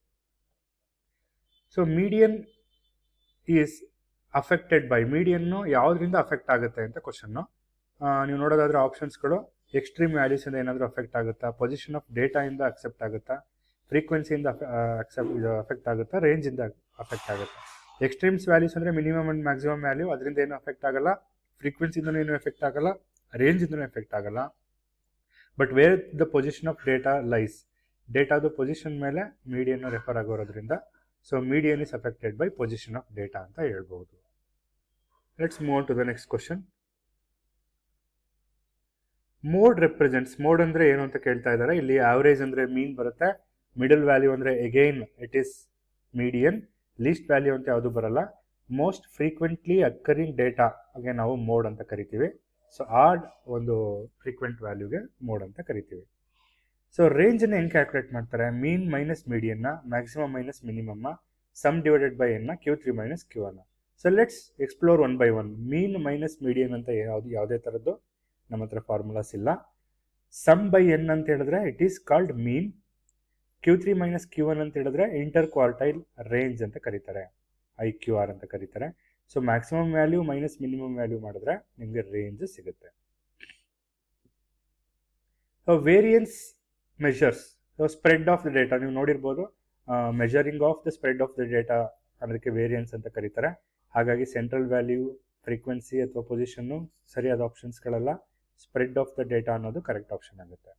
So median is affected by. Median ಯಾವುದರಿಂದ ಅಫೆಕ್ಟ್ ಆಗುತ್ತೆ ಅಂತ ಕ್ವಶನ್ನು. ನೀವು ನೋಡೋದಾದ್ರೆ ಆಪ್ಷನ್ಸ್ಗಳು ಎಕ್ಸ್ಟ್ರೀಮ್ ವ್ಯಾಲ್ಯೂಸಿಂದ ಏನಾದರೂ ಅಫೆಕ್ಟ್ ಆಗುತ್ತಾ, ಪೊಸಿಷನ್ ಆಫ್ ಡೇಟಾಯಿಂದ ಅಕ್ಸೆಪ್ಟ್ ಆಗುತ್ತಾ, ಫ್ರೀಕ್ವೆನ್ಸಿಯಿಂದ ಅಫೆಕ್ಟ್ ಆಗುತ್ತಾ, ರೇಂಜಿಂದ ಅಫೆಕ್ಟ್ ಆಗುತ್ತಾ. ಎಕ್ಸ್ಟ್ರೀಮ್ಸ್ ವ್ಯಾಲ್ಯೂಸ್ ಅಂದರೆ ಮಿನಿಮಮ್ ಆ್ಯಂಡ್ ಮ್ಯಾಕ್ಸಿಮಮ್ ವ್ಯಾಲ್ಯೂ, ಅದರಿಂದ ಏನೂ ಎಫೆಕ್ಟ್ ಆಗಲ್ಲ. ಫ್ರೀಕ್ವೆನ್ಸಿಯಿಂದನೂ ಏನೂ ಎಫೆಕ್ಟ್ ಆಗಲ್ಲ, ರೇಂಜಿಂದನೂ ಎಫೆಕ್ಟ್ ಆಗಲ್ಲ. But where the position of data lies, ಡೇಟಾದು ಪೊಸಿಷನ್ ಮೇಲೆ ಮೀಡಿಯನ್ನು ರೆಫರ್ ಆಗೋರೋದ್ರಿಂದ so median is affected by position of data ಅಂತ ಹೇಳ್ಬೋದು. Let's move on to the next question. Mode represents. Mode ಅಂದರೆ ಏನು ಅಂತ ಕೇಳ್ತಾ ಇದ್ದಾರೆ. ಇಲ್ಲಿ ಆವ್ರೇಜ್ ಅಂದರೆ ಮೀನ್ ಬರುತ್ತೆ, ಮಿಡಲ್ ವ್ಯಾಲ್ಯೂ ಅಂದರೆ again it is median, least value ಅಂತ ಯಾವುದು ಬರಲ್ಲ. ಮೋಸ್ಟ್ ಫ್ರೀಕ್ವೆಂಟ್ಲಿ ಅಕ್ಕರಿಂಗ್ ಡೇಟಾ ಹಾಗೆ ನಾವು ಮೋಡ್ ಅಂತ ಕರಿತೀವಿ. ಸೊ ಆಡ್ ಒಂದು ಫ್ರೀಕ್ವೆಂಟ್ ವ್ಯಾಲ್ಯೂಗೆ ಮೋಡ್ ಅಂತ ಕರಿತೀವಿ. ಸೊ ರೇಂಜನ್ನು ಹೆಂಗೆ ಕ್ಯಾಲ್ಕುಲೇಟ್ ಮಾಡ್ತಾರೆ? ಮೀನ್ ಮೈನಸ್ ಮೀಡಿಯನ್ನ, ಮ್ಯಾಕ್ಸಿಮಮ್ ಮೈನಸ್ ಮಿನಿಮಮ್ಮ, ಸಮ್ ಡಿವೈಡೆಡ್ ಬೈ ಎನ್ನ, Q3 minus Q1. So let's explore one by one. Mean minus median ಅಂತ ಯಾವುದೇ ಥರದ್ದು ನಮ್ಮ ಹತ್ರ ಫಾರ್ಮುಲಾಸ್ ಇಲ್ಲ. ಸಮ್ ಬೈ ಎನ್ ಅಂತ ಹೇಳಿದ್ರೆ it is called mean. Q3 minus Q1 ಅಂತ ಹೇಳಿದ್ರೆ ಇಂಟರ್ ಕ್ವಾರ್ಟೈಲ್ ರೇಂಜ್ ಅಂತ ಕರೀತಾರೆ, IQR ಅಂತ ಕರೀತಾರೆ. So maximum value minus minimum value ಮಾಡಿದ್ರೆ ನಿಮಗೆ ರೇಂಜ್ ಸಿಗುತ್ತೆ. Variance measures spread of the data. ನೀವು ನೋಡಿರ್ಬೋದು, measuring of the spread of the data ಅದಕ್ಕೆ ವೇರಿಯನ್ಸ್ ಅಂತ ಕರೀತಾರೆ. ಹಾಗಾಗಿ ಸೆಂಟ್ರಲ್ ವ್ಯಾಲ್ಯೂ, ಫ್ರೀಕ್ವೆನ್ಸಿ ಅಥವಾ ಪೊಸಿಷನ್ನು ಸರಿಯಾದ ಆಪ್ಷನ್ಸ್ಗಳೆಲ್ಲ. ಸ್ಪ್ರೆಡ್ ಆಫ್ ದ ಡೇಟಾ ಅನ್ನೋದು ಕರೆಕ್ಟ್ ಆಪ್ಷನ್ ಆಗುತ್ತೆ.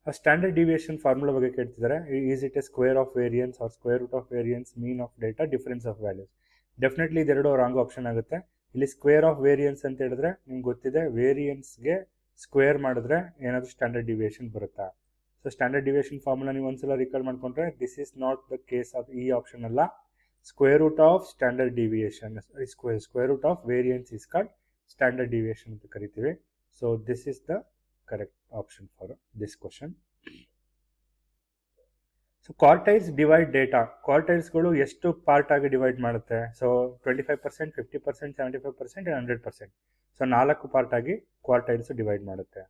ಸ್ಟ್ಯಾಂಡರ್ಡ್ ಡಿವಿಯೇಷನ್ ಫಾರ್ಮುಲಾ ಬಗ್ಗೆ ಕೇಳ್ತಿದ್ದಾರೆ. Is it a square of variance or square root of variance, mean of data, difference of values? Definitely ಇದೆರಡು ರಾಂಗ್ ಆಪ್ಷನ್ ಆಗುತ್ತೆ. ಇಲ್ಲಿ ಸ್ಕ್ವೇರ್ ಆಫ್ ವೇರಿಯನ್ಸ್ ಅಂತ ಹೇಳಿದ್ರೆ ನಿಮ್ಗೆ ಗೊತ್ತಿದೆ, ವೇರಿಯನ್ಸ್ಗೆ ಸ್ಕ್ವೇರ್ ಮಾಡಿದ್ರೆ ಏನಾದರೂ ಸ್ಟ್ಯಾಂಡರ್ಡ್ ಡಿವಿಯೇಷನ್ ಬರುತ್ತಾ? ಸೊ ಸ್ಟ್ಯಾಂಡರ್ಡ್ ಡಿವಿಯೇಷನ್ ಫಾರ್ಮುಲಾ ನೀವು ಒಂದ್ಸಲ ರಿಕಾಲ್ ಮಾಡ್ಕೊಂಡ್ರೆ this is not the case of ಈ ಆಪ್ಷನ್ ಅಲ್ಲ. Square root of standard deviation, square root of variance is called standard deviation ಅಂತ ಕರಿತೀವಿ. So this is the correct option for this question. So quartiles divide data. ಕ್ವಾರ್ಟೈಲ್ಸ್ಗಳು ಎಷ್ಟು ಪಾರ್ಟ್ ಆಗಿ ಡಿವೈಡ್ ಮಾಡುತ್ತೆ? ಸೊ 25%, 50%, 75% 100%. ಸೊ 4 ಪಾರ್ಟ್ ಆಗಿ ಕ್ವಾರ್ಟೈಲ್ಸ್ ಡಿವೈಡ್ ಮಾಡುತ್ತೆ.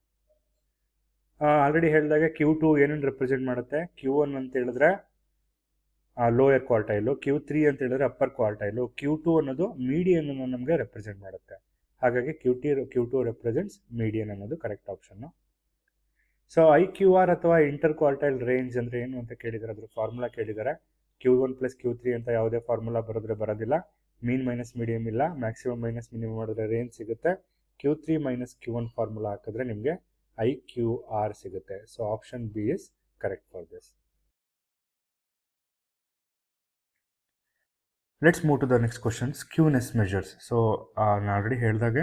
ಆಲ್ರೆಡಿ ಹೇಳಿದಾಗೆ Q2 ಏನೇನು ರೆಪ್ರೆಸೆಂಟ್ ಮಾಡುತ್ತೆ? Q1 ಅಂತ ಹೇಳಿದ್ರೆ ಲೋಯರ್ ಕ್ವಾರ್ಟೈಲು, Q3 ಅಂತ ಹೇಳಿದ್ರೆ ಅಪ್ಪರ್ ಕ್ವಾರ್ಟೈಲು, Q2 ಅನ್ನೋದು ಮೀಡಿಯನ್ ಅನ್ನು ನಮಗೆ ರೆಪ್ರೆಸೆಂಟ್ ಮಾಡುತ್ತೆ. ಹಾಗಾಗಿ Q2 ರೆಪ್ರೆಸೆಂಟ್ಸ್ ಮೀಡಿಯನ್ ಅನ್ನೋದು ಕರೆಕ್ಟ್ ಆಪ್ಷನ್ನು. ಸೊ IQR ಅಥವಾ ಇಂಟರ್ ಕ್ವಾರ್ಟೈಲ್ ರೇಂಜ್ ಅಂದರೆ ಏನು ಅಂತ ಕೇಳಿದ್ದಾರೆ, ಅದ್ರ ಫಾರ್ಮುಲಾ ಕೇಳಿದ್ದಾರೆ. Q1 ಪ್ಲಸ್ Q3 ಅಂತ ಯಾವುದೇ ಫಾರ್ಮುಲಾ ಬರೋದಿಲ್ಲ. ಮೀನ್ ಮೈನಸ್ ಮೀಡಿಯಮ್ ಇಲ್ಲ, ಮ್ಯಾಕ್ಸಿಮಮ್ ಮೈನಸ್ ಮಿನಿಮಮ್ ಮಾಡಿದ್ರೆ ರೇಂಜ್ ಸಿಗುತ್ತೆ. Q3 ಮೈನಸ್ Q1 ಫಾರ್ಮುಲಾ ಹಾಕಿದ್ರೆ ನಿಮಗೆ IQR ಸಿಗುತ್ತೆ. So option B is correct for this. Let's move to the next question. Skewness measures. So ನಾನು ಆಲ್ರೆಡಿ ಹೇಳಿದಾಗೆ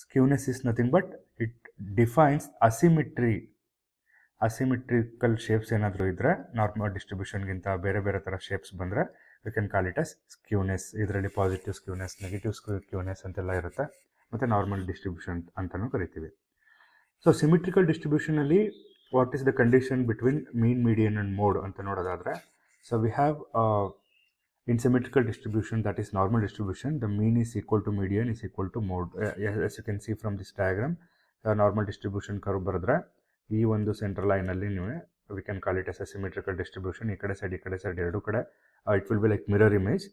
skewness is nothing but it defines asymmetrical shapes ಏನಾದರೂ ಇದ್ದರೆ, ನಾರ್ಮಲ್ ಡಿಸ್ಟ್ರಿಬ್ಯೂಷನ್ಗಿಂತ ಬೇರೆ ಬೇರೆ ಥರ ಶೇಪ್ಸ್ ಬಂದರೆ we can call it as skewness. ಇದರಲ್ಲಿ ಪಾಸಿಟಿವ್ ಸ್ಕ್ಯೂನೆಸ್, ನೆಗೆಟಿವ್ ಸ್ಕ್ಯೂನೆಸ್ ಅಂತೆಲ್ಲ ಇರುತ್ತೆ, ಮತ್ತು ನಾರ್ಮಲ್ ಡಿಸ್ಟ್ರಿಬ್ಯೂಷನ್ ಅಂತಲೂ ಕರಿತೀವಿ. ಸೊ ಸಿಮಿಟ್ರಿಕಲ್ ಡಿಸ್ಟ್ರಿಬ್ಯೂಷನಲ್ಲಿ what is the condition between mean, median and mode ಅಂತ ನೋಡೋದಾದರೆ, so we have in symmetrical distribution, that is normal distribution, the mean is equal to median is equal to mode. As you can see from this diagram, normal distribution curve ಬರೆದ್ರೆ ಈ ಒಂದು ಸೆಂಟ್ರಲ್ ಲೈನಲ್ಲಿ ನೀವು we can call it as a symmetrical distribution. ಈ ಕಡೆ ಸೈಡ್ ಎರಡು ಕಡೆ it will be like mirror image.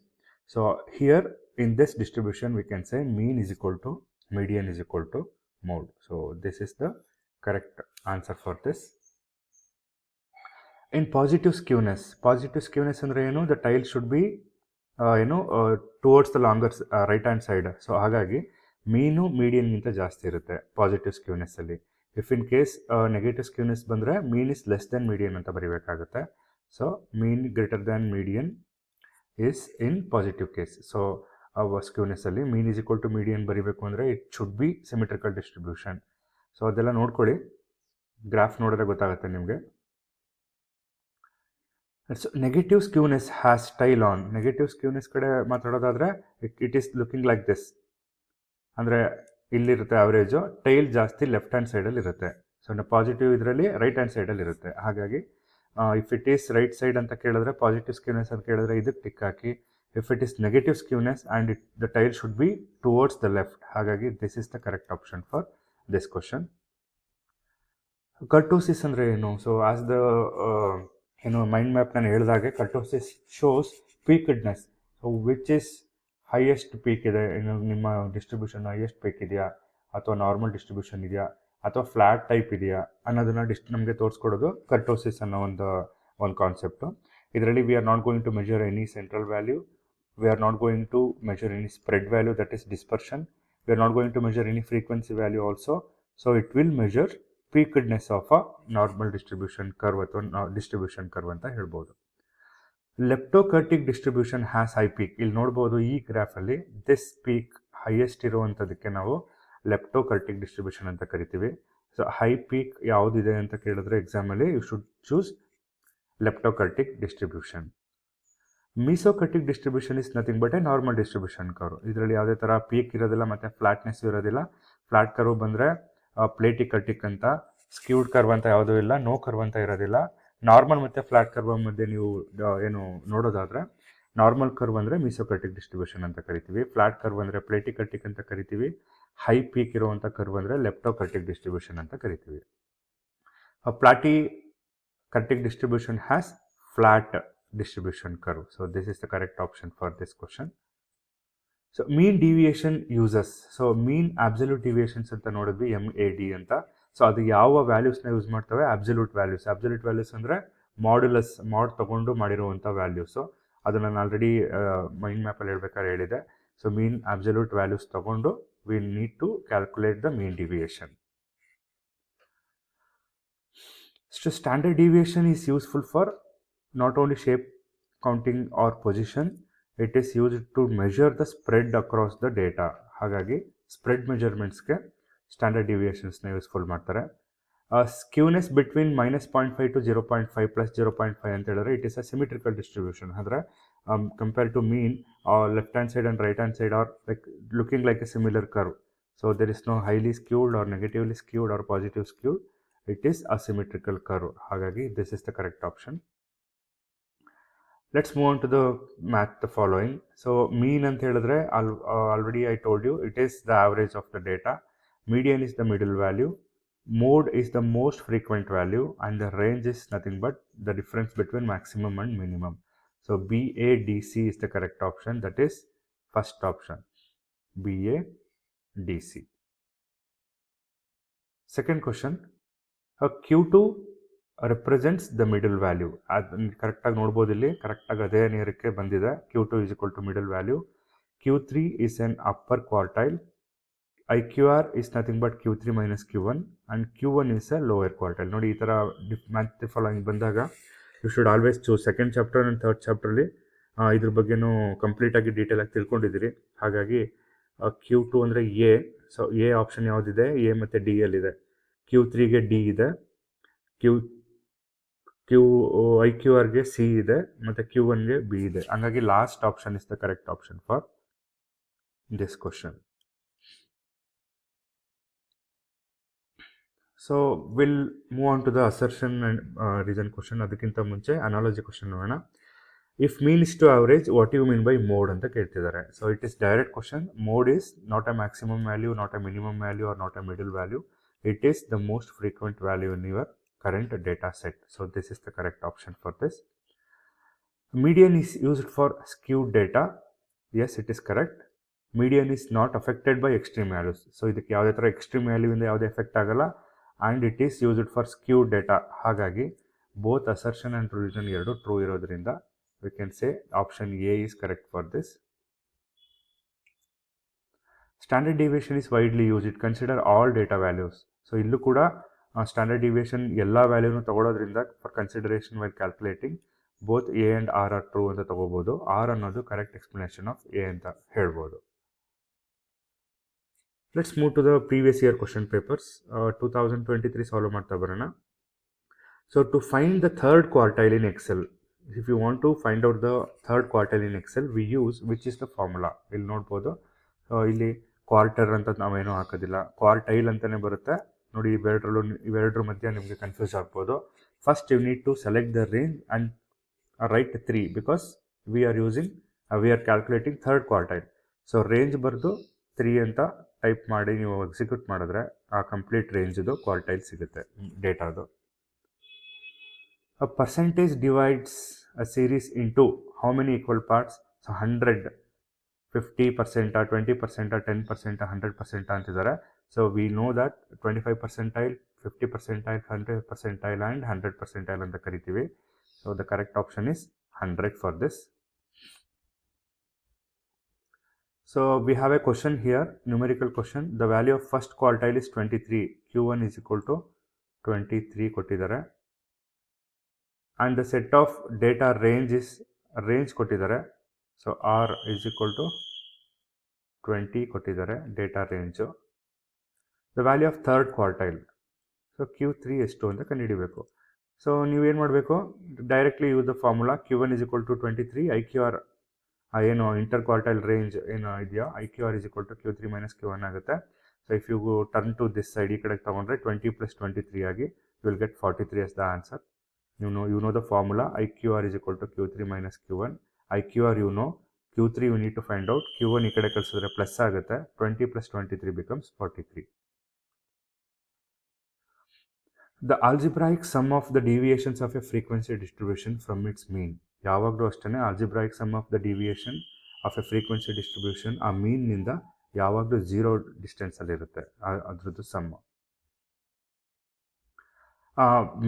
So here in this distribution we can say mean is equal to median is equal to mode. So this is the correct answer for this. In positive skewness ಅಂದರೆ ಏನು? The tail should be towards the longer right hand side. So ಹಾಗಾಗಿ ಮೀನು ಮೀಡಿಯನ್ಗಿಂತ ಜಾಸ್ತಿ ಇರುತ್ತೆ ಪಾಸಿಟಿವ್ ಸ್ಕ್ಯೂನೆಸ್ಸಲ್ಲಿ. If in case negative skewness ಬಂದರೆ mean is less than median ಅಂತ ಬರೀಬೇಕಾಗುತ್ತೆ. So mean greater than median is in positive case. So ಸ್ಕ್ಯೂನೆಸ್ಸಲ್ಲಿ mean is equal to median ಬರೀಬೇಕು ಅಂದರೆ it should be symmetrical distribution. So ಅದೆಲ್ಲ ನೋಡ್ಕೊಳ್ಳಿ, ಗ್ರಾಫ್ ನೋಡಿದ್ರೆ ಗೊತ್ತಾಗುತ್ತೆ ನಿಮಗೆ. Negative skewness has tail on. Negative skewness ಕಡೆ ಮಾತಾಡೋದಾದರೆ it is looking like this. ಅಂದರೆ ಇಲ್ಲಿರುತ್ತೆ ಅವರೇಜು, ಟೈಲ್ ಜಾಸ್ತಿ ಲೆಫ್ಟ್ ಹ್ಯಾಂಡ್ ಸೈಡಲ್ಲಿ ಇರುತ್ತೆ. ಸೊ ಪಾಸಿಟಿವ್ ಇದರಲ್ಲಿ ರೈಟ್ ಹ್ಯಾಂಡ್ ಸೈಡಲ್ಲಿ ಇರುತ್ತೆ. ಹಾಗಾಗಿ if it is right side ಅಂತ ಕೇಳಿದ್ರೆ ಪಾಸಿಟಿವ್ ಸ್ಕ್ಯೂನೆಸ್ ಅಂತ ಕೇಳಿದ್ರೆ ಇದಕ್ಕೆ ಟಿಕ್ ಹಾಕಿ. If it is negative skewness and the tail should be towards the left. ಹಾಗಾಗಿ this is the correct option for this question. Kurtosis ಅಂದರೆ ಏನು? So as the mind map ನಾನು ಹೇಳಿದಾಗೆ kurtosis shows peakedness. So which is highest peak ಇದೆ, ನಿಮ್ಮ ಡಿಸ್ಟ್ರಿಬ್ಯೂಷನ್ ಹೈಯೆಸ್ಟ್ ಪೀಕ್ ಇದೆಯಾ, ಅಥವಾ ನಾರ್ಮಲ್ ಡಿಸ್ಟ್ರಿಬ್ಯೂಷನ್ ಇದೆಯಾ, ಅಥವಾ ಫ್ಲ್ಯಾಟ್ ಟೈಪ್ ಇದೆಯಾ ಅನ್ನೋದನ್ನು ನಮಗೆ ತೋರಿಸ್ಕೊಡೋದು ಕರ್ಟೋಸಿಸ್ ಅನ್ನೋ ಒಂದು ಕಾನ್ಸೆಪ್ಟು. ಇದರಲ್ಲಿ we are not going to measure any central value, we are not going to measure any spread value, that is dispersion, we are not going to measure any frequency value also. So it will measure peakedness of a normal distribution curve ಅಥವಾ ಡಿಸ್ಟ್ರಿಬ್ಯೂಷನ್ ಕರ್ವ್ ಅಂತ ಹೇಳ್ಬೋದು. Leptokurtic distribution has high peak. ಇಲ್ಲಿ ನೋಡ್ಬೋದು ಈ ಗ್ರಾಫಲ್ಲಿ ದಿಸ್ ಪೀಕ್ ಹೈಯೆಸ್ಟ್ ಇರುವಂಥದ್ದಕ್ಕೆ ನಾವು ಲೆಪ್ಟೋಕರ್ಟಿಕ್ ಡಿಸ್ಟ್ರಿಬ್ಯೂಷನ್ ಅಂತ ಕರಿತೀವಿ. ಸೊ ಹೈ ಪೀಕ್ ಯಾವುದಿದೆ ಅಂತ ಕೇಳಿದ್ರೆ ಎಕ್ಸಾಮಲ್ಲಿ you should choose leptokurtic distribution. Mesokurtic distribution is nothing but a normal distribution curve. ಇದರಲ್ಲಿ ಯಾವುದೇ ಥರ ಪೀಕ್ ಇರೋದಿಲ್ಲ ಮತ್ತು ಫ್ಲಾಟ್ನೆಸ್ ಇರೋದಿಲ್ಲ. ಫ್ಲಾಟ್ ಕರ್ವ್ ಬಂದರೆ ಪ್ಲೇಟಿಕರ್ಟಿಕ್ ಅಂತ, ಸ್ಕ್ಯೂಡ್ ಕರ್ವ್ ಅಂತ ಯಾವುದೂ ಇಲ್ಲ, ನೋ ಕರ್ವ್ ಅಂತ ಇರೋದಿಲ್ಲ. ನಾರ್ಮಲ್ ಮತ್ತು ಫ್ಲಾಟ್ ಕರ್ವ್ ಮಧ್ಯೆ ನೀವು ಏನು ನೋಡೋದಾದರೆ ನಾರ್ಮಲ್ ಕರ್ವ್ ಅಂದರೆ ಮೀಸೋಕರ್ಟಿಕ್ ಡಿಸ್ಟ್ರಿಬ್ಯೂಷನ್ ಅಂತ ಕರಿತೀವಿ, ಫ್ಲಾಟ್ ಕರ್ವ್ ಅಂದರೆ ಪ್ಲೇಟಿಕರ್ಟಿಕ್ ಅಂತ ಕರಿತೀವಿ, ಹೈ ಪೀಕ್ ಇರುವಂಥ ಕರ್ವ್ ಅಂದರೆ ಲೆಪ್ಟೋಕರ್ಟಿಕ್ ಡಿಸ್ಟ್ರಿಬ್ಯೂಷನ್ ಅಂತ ಕರಿತೀವಿ. Platykurtic distribution has flat distribution curve. So this is the correct option for this question. So mean deviation uses. So mean absolute deviations ಅಂತ ನೋಡಿದ್ವಿ MAD ಅಂತ. ಸೊ ಅದು ಯಾವ ವ್ಯಾಲ್ಯೂಸ್ನ ಯೂಸ್ ಮಾಡ್ತವೆ? Absolute values. ಅಬ್ಸಲ್ಯೂಟ್ ವ್ಯಾಲ್ಯೂಸ್ ಅಂದರೆ ಮಾಡ್ ತಗೊಂಡು ಮಾಡಿರುವಂಥ ವ್ಯಾಲ್ಯೂಸು. ಅದು ನಾನು ಆಲ್ರೆಡಿ ಮೈಂಡ್ ಮ್ಯಾಪಲ್ಲಿ ಹೇಳ್ಬೇಕಾದ್ರೆ ಹೇಳಿದೆ. ಸೊ ಮೀನ್ ಅಬ್ಸಲ್ಯೂಟ್ ವ್ಯಾಲ್ಯೂಸ್ ತಗೊಂಡು we need to calculate the mean deviation. So standard deviation is useful for not only shape counting or position, it is used to measure the spread across the data. ಹಾಗಾಗಿ ಸ್ಪ್ರೆಡ್ ಮೆಜರ್ಮೆಂಟ್ಸ್ಗೆ ಸ್ಟ್ಯಾಂಡರ್ಡ್ ಡಿವಿಯೇಷನ್ಸ್ನ ಯೂಸ್ಫುಲ್ ಮಾಡ್ತಾರೆ. ಸ್ಕ್ಯೂನೆಸ್ ಬಿಟ್ವೀನ್ -0.5 to 0.5 ಪ್ಲಸ್ 0.5 ಅಂತ ಹೇಳಿದ್ರೆ it is a symmetrical distribution. ಅಂದರೆ compare to mean left hand side and right hand side are like looking like a similar curve. So there is no highly skewed or negatively skewed or positive skewed. It is a symmetrical curve. ಹಾಗಾಗಿ this is the correct option. Let's move on to the math the following. So mean ಅಂತ ಹೇಳಿದ್ರೆ already I told you it is the average of the data. Median is the middle value. Mode is the most frequent value and the range is nothing but the difference between maximum and minimum. So BADC is the correct option. That is first option. BADC. Second question. Q2 represents the middle value. ಅದನ್ನು ಕರೆಕ್ಟಾಗಿ ನೋಡ್ಬೋದು, ಇಲ್ಲಿ ಕರೆಕ್ಟಾಗಿ ಅದೇ ನೇರಕ್ಕೆ ಬಂದಿದೆ. Q2 is equal to middle value. Q3 is an upper quartile. IQR is nothing but Q3 minus Q1 and Q1 is a lower quartile. ನೋಡಿ ಈ ಥರ ಮ್ಯಾಥ್ ಫಾಲೋಯಿಂಗ್ ಬಂದಾಗ you should always choose. Second chapter and third ಚಾಪ್ಟ್ರಲ್ಲಿ ಇದ್ರ ಬಗ್ಗೆನೂ ಕಂಪ್ಲೀಟಾಗಿ ಡೀಟೇಲಾಗಿ ತಿಳ್ಕೊಂಡಿದ್ದೀರಿ. ಹಾಗಾಗಿ Q2 ಅಂದರೆ ಎ. ಸೊ ಎ ಆಪ್ಷನ್ ಯಾವುದಿದೆ? ಎ ಮತ್ತು ಡಿ ಯಲ್ಲಿದೆ. Q3ಗೆ ಡಿ ಇದೆ, IQRಗೆ ಸಿ ಇದೆ, ಮತ್ತು Q1ಗೆ ಬಿ ಇದೆ. ಹಾಗಾಗಿ last option is the correct option for this question. So will move on to the assertion and reason question. ಅದಕ್ಕಿಂತ ಮುಂಚೆ ಅನಾಲಜಿ ಕ್ವಶನ್ ನೋಡೋಣ. If mean is to average what you mean by mode ಅಂತ ಕೇಳ್ತಿದ್ದಾರೆ. So it is direct question. Mode is not a maximum value, not a minimum value or not a middle value. It is the most frequent value in your current data set. So this is the correct option for this. Median is used for skewed data. Yes, it is correct. Median is not affected by extreme values. So ಇದಕ್ಕೆ ಯಾವುದೇ ಥರ ಎಕ್ಸ್ಟ್ರೀಮ್ ವ್ಯಾಲ್ಯೂವಿಂದ ಯಾವುದೇ ಎಫೆಕ್ಟ್ ಆಗಲ್ಲ. And it is used for skewed data. ಹಾಗಾಗಿ ಬೋತ್ ಅಸರ್ಷನ್ ಆ್ಯಂಡ್ ಪ್ರೊವಿಷನ್ ಎರಡು ಟ್ರೂ ಇರೋದ್ರಿಂದ V can say option A is correct for this. Standard deviation is widely used. It consider all data values. So ಇಲ್ಲೂ ಕೂಡ ಸ್ಟ್ಯಾಂಡರ್ಡ್ ಡಿವಿಯೇಷನ್ ಎಲ್ಲ ವ್ಯಾಲ್ಯೂನು ತಗೊಳ್ಳೋದ್ರಿಂದ for consideration while calculating both A and R are true ಅಂತ ತಗೋಬೋದು. ಆರ್ ಅನ್ನೋದು ಕರೆಕ್ಟ್ ಎಕ್ಸ್ಪ್ಲನೇಷನ್ ಆಫ್ ಎ ಅಂತ ಹೇಳ್ಬೋದು. Let's move to the previous year question papers. 2023 solve ಮಾಡ್ತಾ ಬರೋಣ. So to find the third quartile in Excel, if you want to find out the third quartile in Excel we use which is the formula. ಇಲ್ಲಿ ನೋಡ್ಬೋದು. ಇಲ್ಲಿ ಕ್ವಾರ್ಟರ್ ಅಂತ ನಾವೇನೂ ಹಾಕೋದಿಲ್ಲ, ಕ್ವಾರ್ಟೈಲ್ ಅಂತಲೇ ಬರುತ್ತೆ. ನೋಡಿ ಇವೆರಡರ ಮಧ್ಯೆ ನಿಮಗೆ ಕನ್ಫ್ಯೂಸ್ ಆಗ್ಬೋದು. First you need to select the range and write 3 because we are calculating third quartile. So range ಬರೆದು 3 ಅಂತ ಟೈಪ್ ಮಾಡಿ ನೀವು ಎಕ್ಸಿಕ್ಯೂಟ್ ಮಾಡಿದ್ರೆ ಆ ಕಂಪ್ಲೀಟ್ ರೇಂಜ್ದು ಕ್ವಾರ್ಟೈಲ್ ಸಿಗುತ್ತೆ ಡೇಟಾದು. A percentage divides a series into how many equal parts? So 100, 50%, 20%, 10%, 100% ಅಂತಿದ್ದಾರೆ. So we know that 25 percentile, 50 percentile, 100 percentile and 100 percentile ಅಂತ ಕರಿತೀವಿ. So the correct option is 100 for this. So we have a question here, numerical question. The value of first quartile is 23. Q1 is equal to 23 ಕೊಟ್ಟಿದ್ದಾರೆ. And the set of data range ಕೊಟ್ಟಿದ್ದಾರೆ. So R is equal to 20 ಕೊಟ್ಟಿದ್ದಾರೆ data range. The value of third quartile, so Q3 ಎಷ್ಟು ಅಂತ ಕಂಡುಹಿಡಿಬೇಕು. ಸೊ ನೀವೇನು ಮಾಡಬೇಕು? Directly use the formula. Q1 is equal to 23. IQR ಏನು ಇಂಟರ್ ಕ್ವಾರ್ಟೈಲ್ ರೇಂಜ್ ಏನು ಇದೆಯೋ IQR is equal to Q3 minus Q1 ಆಗುತ್ತೆ. So if you turn to this side, ಈ ಕಡೆಗೆ ತೊಗೊಂಡ್ರೆ 20 + 23 ಆಗಿ you will get 43 as the answer. You know the formula. IQR is equal to Q3 minus Q1. IQR you know, Q3 you need to find out. Q1 ಈ ಕಡೆ ಕಳಿಸಿದ್ರೆ ಪ್ಲಸ್ ಆಗುತ್ತೆ. 20 + 23 becomes 43. The algebraic sum of the deviations of a frequency distribution from its mean. ಯಾವಾಗಲೂ ಅಷ್ಟೇ algebraic sum of the deviation of a frequency distribution ಆ ಮೀನ್ನಿಂದ ಯಾವಾಗಲೂ 0 ಡಿಸ್ಟೆನ್ಸಲ್ಲಿರುತ್ತೆ ಅದರದ್ದು ಸಮ್.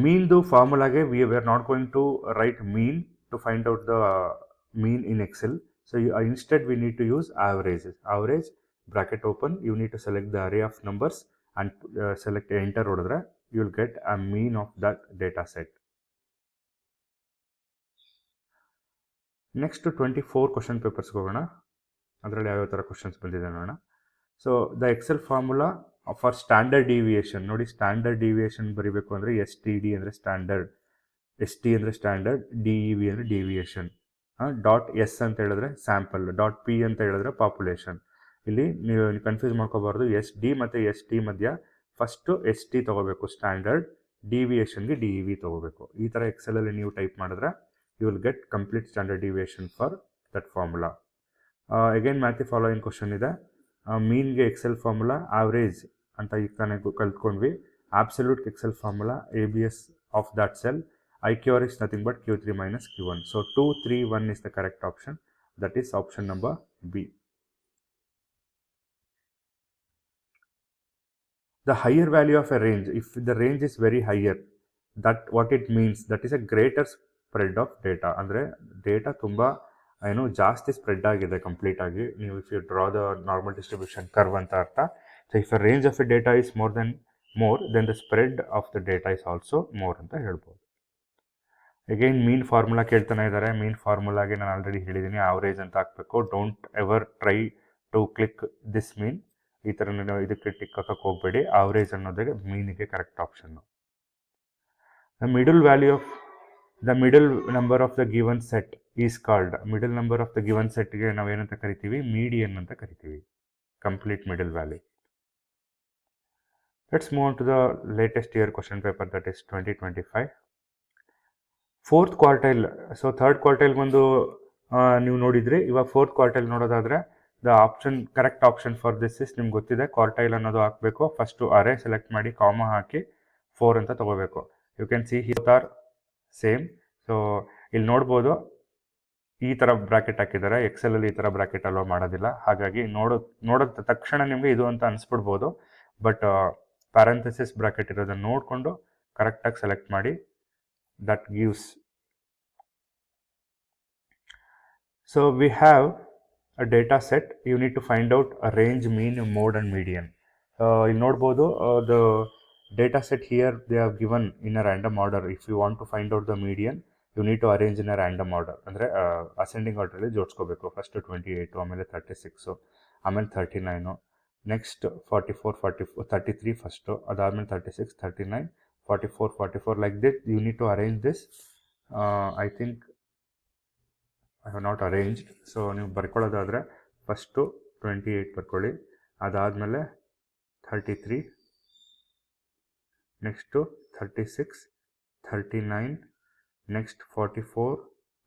ಮೀನ್ದು ಫಾರ್ಮುಲಾಗೆ we are not going to write mean to find out the mean in Excel. So instead we need to use averages. Average bracket open, you need to select the array of numbers and select enter ಹೊಡೆದ್ರೆ you will get a mean of that data set. Next 24 question papers ಹೋಗೋಣ. ಅದರಲ್ಲಿ ಯಾವ ಥರ ಕ್ವಶನ್ಸ್ ಬಂದಿದೆ ನೋಡೋಣ. So the Excel formula for standard deviation ನೋಡಿ. ಸ್ಟ್ಯಾಂಡರ್ಡ್ ಡಿವಿಯೇಷನ್ ಬರೀಬೇಕು ಅಂದರೆ STD ಅಂದರೆ ಸ್ಟ್ಯಾಂಡರ್ಡ್, ST ಅಂದರೆ ಸ್ಟ್ಯಾಂಡರ್ಡ್, DEV ಅಂದರೆ ಡಿವಿಯೇಷನ್, ಡಾಟ್ ಎಸ್ ಅಂತ ಹೇಳಿದ್ರೆ ಸ್ಯಾಂಪಲ್, ಡಾಟ್ ಪಿ ಅಂತ ಹೇಳಿದ್ರೆ ಪಾಪ್ಯುಲೇಷನ್. ಇಲ್ಲಿ ನೀವು ಕನ್ಫ್ಯೂಸ್ ಮಾಡ್ಕೋಬಾರ್ದು. SD ಮತ್ತು ST ಮಧ್ಯ ಫಸ್ಟು ST ತೊಗೋಬೇಕು ಸ್ಟ್ಯಾಂಡರ್ಡ್, ಡಿವಿಯೇಷನ್ಗೆ DEV ತೊಗೋಬೇಕು. ಈ ಥರ ಎಕ್ಸೆಲಲ್ಲಿ ನೀವು ಟೈಪ್ ಮಾಡಿದ್ರೆ you will get complete standard deviation for that formula. Again match the following question ಇದೆ. ಮೀನ್ಗೆ ಎಕ್ಸೆಲ್ ಫಾರ್ಮುಲಾ ಆವ್ರೇಜ್ ಅಂತ ಈಗ ತಾನೇ ಕಲ್ತ್ಕೊಂಡ್ವಿ. Absolute Excel formula ABS of that cell. IQR is nothing but Q3 minus Q1. So 2, 3, 1 is the correct option. That is option number B. The higher value of a range, if the range is very higher, that what it means, that is a greater spread of data. ಅಂದರೆ ಡೇಟಾ ತುಂಬ ಏನು ಜಾಸ್ತಿ ಸ್ಪ್ರೆಡ್ ಆಗಿದೆ ಕಂಪ್ಲೀಟ್ ಆಗಿ. ನೀವು if you draw the normal distribution curve ಅಂತ ಅರ್ಥ. So if a range of a data is more then the spread of the data is also more ಅಂತ ಹೇಳ್ಬೋದು. ಅಗೈನ್ ಮೀನ್ ಫಾರ್ಮುಲಾ ಕೇಳ್ತಾನೆ ಇದ್ದಾರೆ. ಮೀನ್ ಫಾರ್ಮುಲಾಗೆ ನಾನು ಆಲ್ರೆಡಿ ಹೇಳಿದ್ದೀನಿ, ಆವ್ರೇಜ್ ಅಂತ ಹಾಕಬೇಕು. Don't ever try to click this mean. ಈ ಥರ ನೀವು ಇದಕ್ಕೆ ಟಿಕ್ ಹಾಕಕ್ಕೆ ಹೋಗಬೇಡಿ. ಆವ್ರೇಜ್ ಅನ್ನೋದೇ ಮೀನಿಗೆ correct option. The middle value of the middle number of the given set is called. Middle number of the given ಸೆಟ್ಗೆ ನಾವೇನಂತ ಕರಿತೀವಿ? ಮೀಡಿಯನ್ ಅಂತ ಕರಿತೀವಿ. Complete middle value. Let's move on to the latest year question paper, that is 2025. Fourth quartile. So third quartile ಬಂದು ನೀವು ನೋಡಿದ್ರಿ. ಇವಾಗ ಫೋರ್ತ್ ಕ್ವಾರ್ಟೈಲ್ ನೋಡೋದಾದರೆ the option correct option for this is ನಿಮ್ಗೆ ಗೊತ್ತಿದೆ. ಕ್ವಾರ್ಟೈಲ್ ಅನ್ನೋದು ಹಾಕಬೇಕು. ಫಸ್ಟು ಅರೇ ಸೆಲೆಕ್ಟ್ ಮಾಡಿ ಕಾಮ ಹಾಕಿ 4 ಅಂತ ತೊಗೋಬೇಕು. You can see here are same. So ಇಲ್ಲಿ ನೋಡ್ಬೋದು ಈ ಥರ ಬ್ರ್ಯಾಕೆಟ್ ಹಾಕಿದ್ದಾರೆ. ಎಕ್ಸೆಲಲ್ಲಿ ಈ ಥರ ಬ್ರ್ಯಾಕೆಟ್ ಅಲೋ ಮಾಡೋದಿಲ್ಲ. ಹಾಗಾಗಿ ನೋಡೋದ ತಕ್ಷಣ ನಿಮಗೆ ಇದು ಅಂತ ಅನಿಸ್ಬಿಡ್ಬೋದು. ಬಟ್ ಪ್ಯಾರಂಥಸಿಸ್ ಬ್ರ್ಯಾಕೆಟ್ ಇರೋದನ್ನು ನೋಡಿಕೊಂಡು ಕರೆಕ್ಟಾಗಿ ಸೆಲೆಕ್ಟ್ ಮಾಡಿ. That gives. So we have a data set. You need to find out a range, mean, mode and median. You ನೋಡ್ಬೋದು the data set here they have given in a random order. If you want to find out the median, you need to arrange in a random order. ಅಂದರೆ ಅಸೆಂಡಿಂಗ್ ಆರ್ಡರಲ್ಲಿ ಜೋಡಿಸ್ಕೋಬೇಕು. ಫಸ್ಟ್ 28, ಆಮೇಲೆ 36, ಆಮೇಲೆ 39, ನೆಕ್ಸ್ಟ್ 44, 33 ಫಸ್ಟು, ಅದಾದಮೇಲೆ 36, 39, 44, like this. You need to arrange this. I think I have not arranged. So ನೀವು ಬರ್ಕೊಳ್ಳೋದಾದರೆ ಫಸ್ಟು 28 ಬರ್ಕೊಳ್ಳಿ, ಅದಾದಮೇಲೆ 33, ನೆಕ್ಸ್ಟು 36, 39, ನೆಕ್ಸ್ಟ್ 44,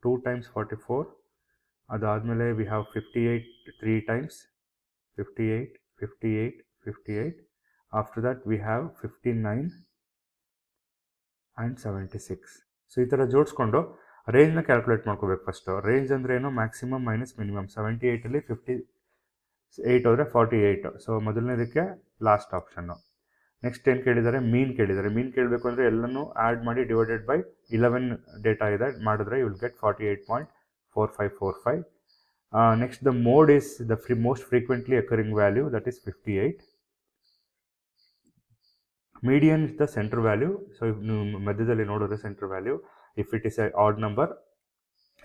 2 times 44, ಅದಾದಮೇಲೆ we have 58 3 times, 58, 58, 58. After that we have 59 and 76. So ಈ ಥರ ಜೋಡಿಸ್ಕೊಂಡು ರೇಂಜ್ನ ಕ್ಯಾಲ್ಕುಲೇಟ್ ಮಾಡ್ಕೋಬೇಕು. ಫಸ್ಟು ರೇಂಜ್ ಅಂದರೆ ಏನು? Maximum minus minimum. 78ಅಲ್ಲಿ 58 ಹೋದರೆ 48. ಸೊ ಮೊದಲನೇದಕ್ಕೆ ಲಾಸ್ಟ್ ಆಪ್ಷನ್ನು. ನೆಕ್ಸ್ಟ್ ಏನು ಕೇಳಿದ್ದಾರೆ? ಮೀನ್ ಕೇಳಿದ್ದಾರೆ. ಮೀನ್ ಕೇಳಬೇಕು ಅಂದರೆ ಎಲ್ಲನೂ ಆ್ಯಡ್ ಮಾಡಿ ಡಿವೈಡೆಡ್ ಬೈ 11 ಡೇಟಾ ಇದೆ ಮಾಡಿದ್ರೆ you will get 48.4545. Next the mode is the most frequently occurring value, that is 58. Median is the centre value. So ನೀವು ಮಧ್ಯದಲ್ಲಿ ನೋಡಿದ್ರೆ centre value. If it is a odd number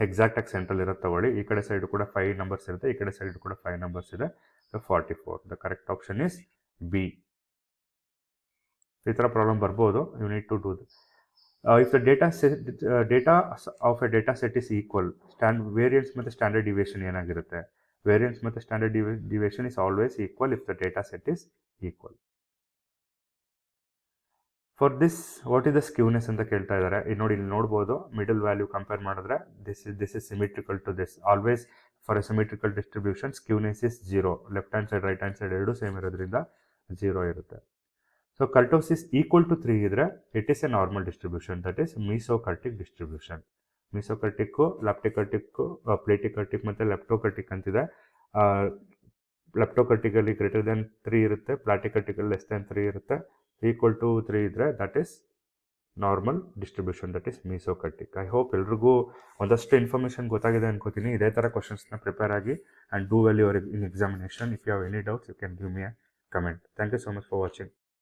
ಎಕ್ಸಾಕ್ಟಾಗಿ ಸೆಂಟ್ರಲ್ ಇರುತ್ತೆ ತಗೊಳ್ಳಿ. ಈ ಕಡೆ ಸೈಡು ಕೂಡ 5 ನಂಬರ್ಸ್ ಇರುತ್ತೆ, ಈ ಕಡೆ ಸೈಡು ಕೂಡ 5 ನಂಬರ್ಸ್ ಇದೆ. So 44. The correct option is B. ಈ ಥರ ಪ್ರಾಬ್ಲಮ್ ಬರ್ಬೋದು. You need to do this. If the data of a data set is equal, variance ಮತ್ತು ಸ್ಟ್ಯಾಂಡರ್ಡ್ ಡಿವಿಯೇಷನ್ ಏನಾಗಿರುತ್ತೆ? ವೇರಿಯನ್ಸ್ ಮತ್ತು standard deviation is always equal if the data set is equal. For this what is the skewness ಅಂತ ಕೇಳ್ತಾ ಇದ್ದಾರೆ. ಇಲ್ಲಿ ನೋಡಿ, ಇಲ್ಲಿ ನೋಡ್ಬೋದು ಮಿಡಲ್ ವ್ಯಾಲ್ಯೂ ಕಂಪೇರ್ ಮಾಡಿದ್ರೆ this is symmetrical to this. Always for a symmetrical distribution skewness is 0. Left hand side right hand side ಎರಡು ಸೇಮ್ ಇರೋದ್ರಿಂದ 0 ಇರುತ್ತೆ. ಸೊ ಕರ್ಟೋಸಿಸ್ ಈಕ್ವಲ್ ಟು 3 ಇದ್ರೆ it is a normal distribution, that is mesokurtic distribution. Mesokurtic, leptokurtic, platykurtic ಮತ್ತು ಲೆಪ್ಟೋಕರ್ಟಿಕ್ ಅಂತಿದೆ. ಲೆಪ್ಟೋಕರ್ಟಿಕಲ್ಲಿ ಗ್ರೇಟರ್ ದೆನ್ 3 ಇರುತ್ತೆ, ಪ್ಲಾಟಿಕರ್ಟಿಕಲ್ ಲೆಸ್ ದೆನ್ 3 ಇರುತ್ತೆ. ಈಕ್ವಲ್ ಟು 3 ಇದ್ದರೆ that is normal distribution, that is mesokurtic. I hope ಎಲ್ರಿಗೂ ಒಂದಷ್ಟು ಇನ್ಫಾರ್ಮೇಷನ್ ಗೊತ್ತಾಗಿದೆ ಅನ್ಕೋತೀನಿ. ಇದೇ ಥರ ಕ್ವಶನ್ಸ್ನ ಪ್ರಿಪೇರ್ ಆಗಿ and do well your in examination. If you have any doubts you can give me a comment. Thank you so much for watching.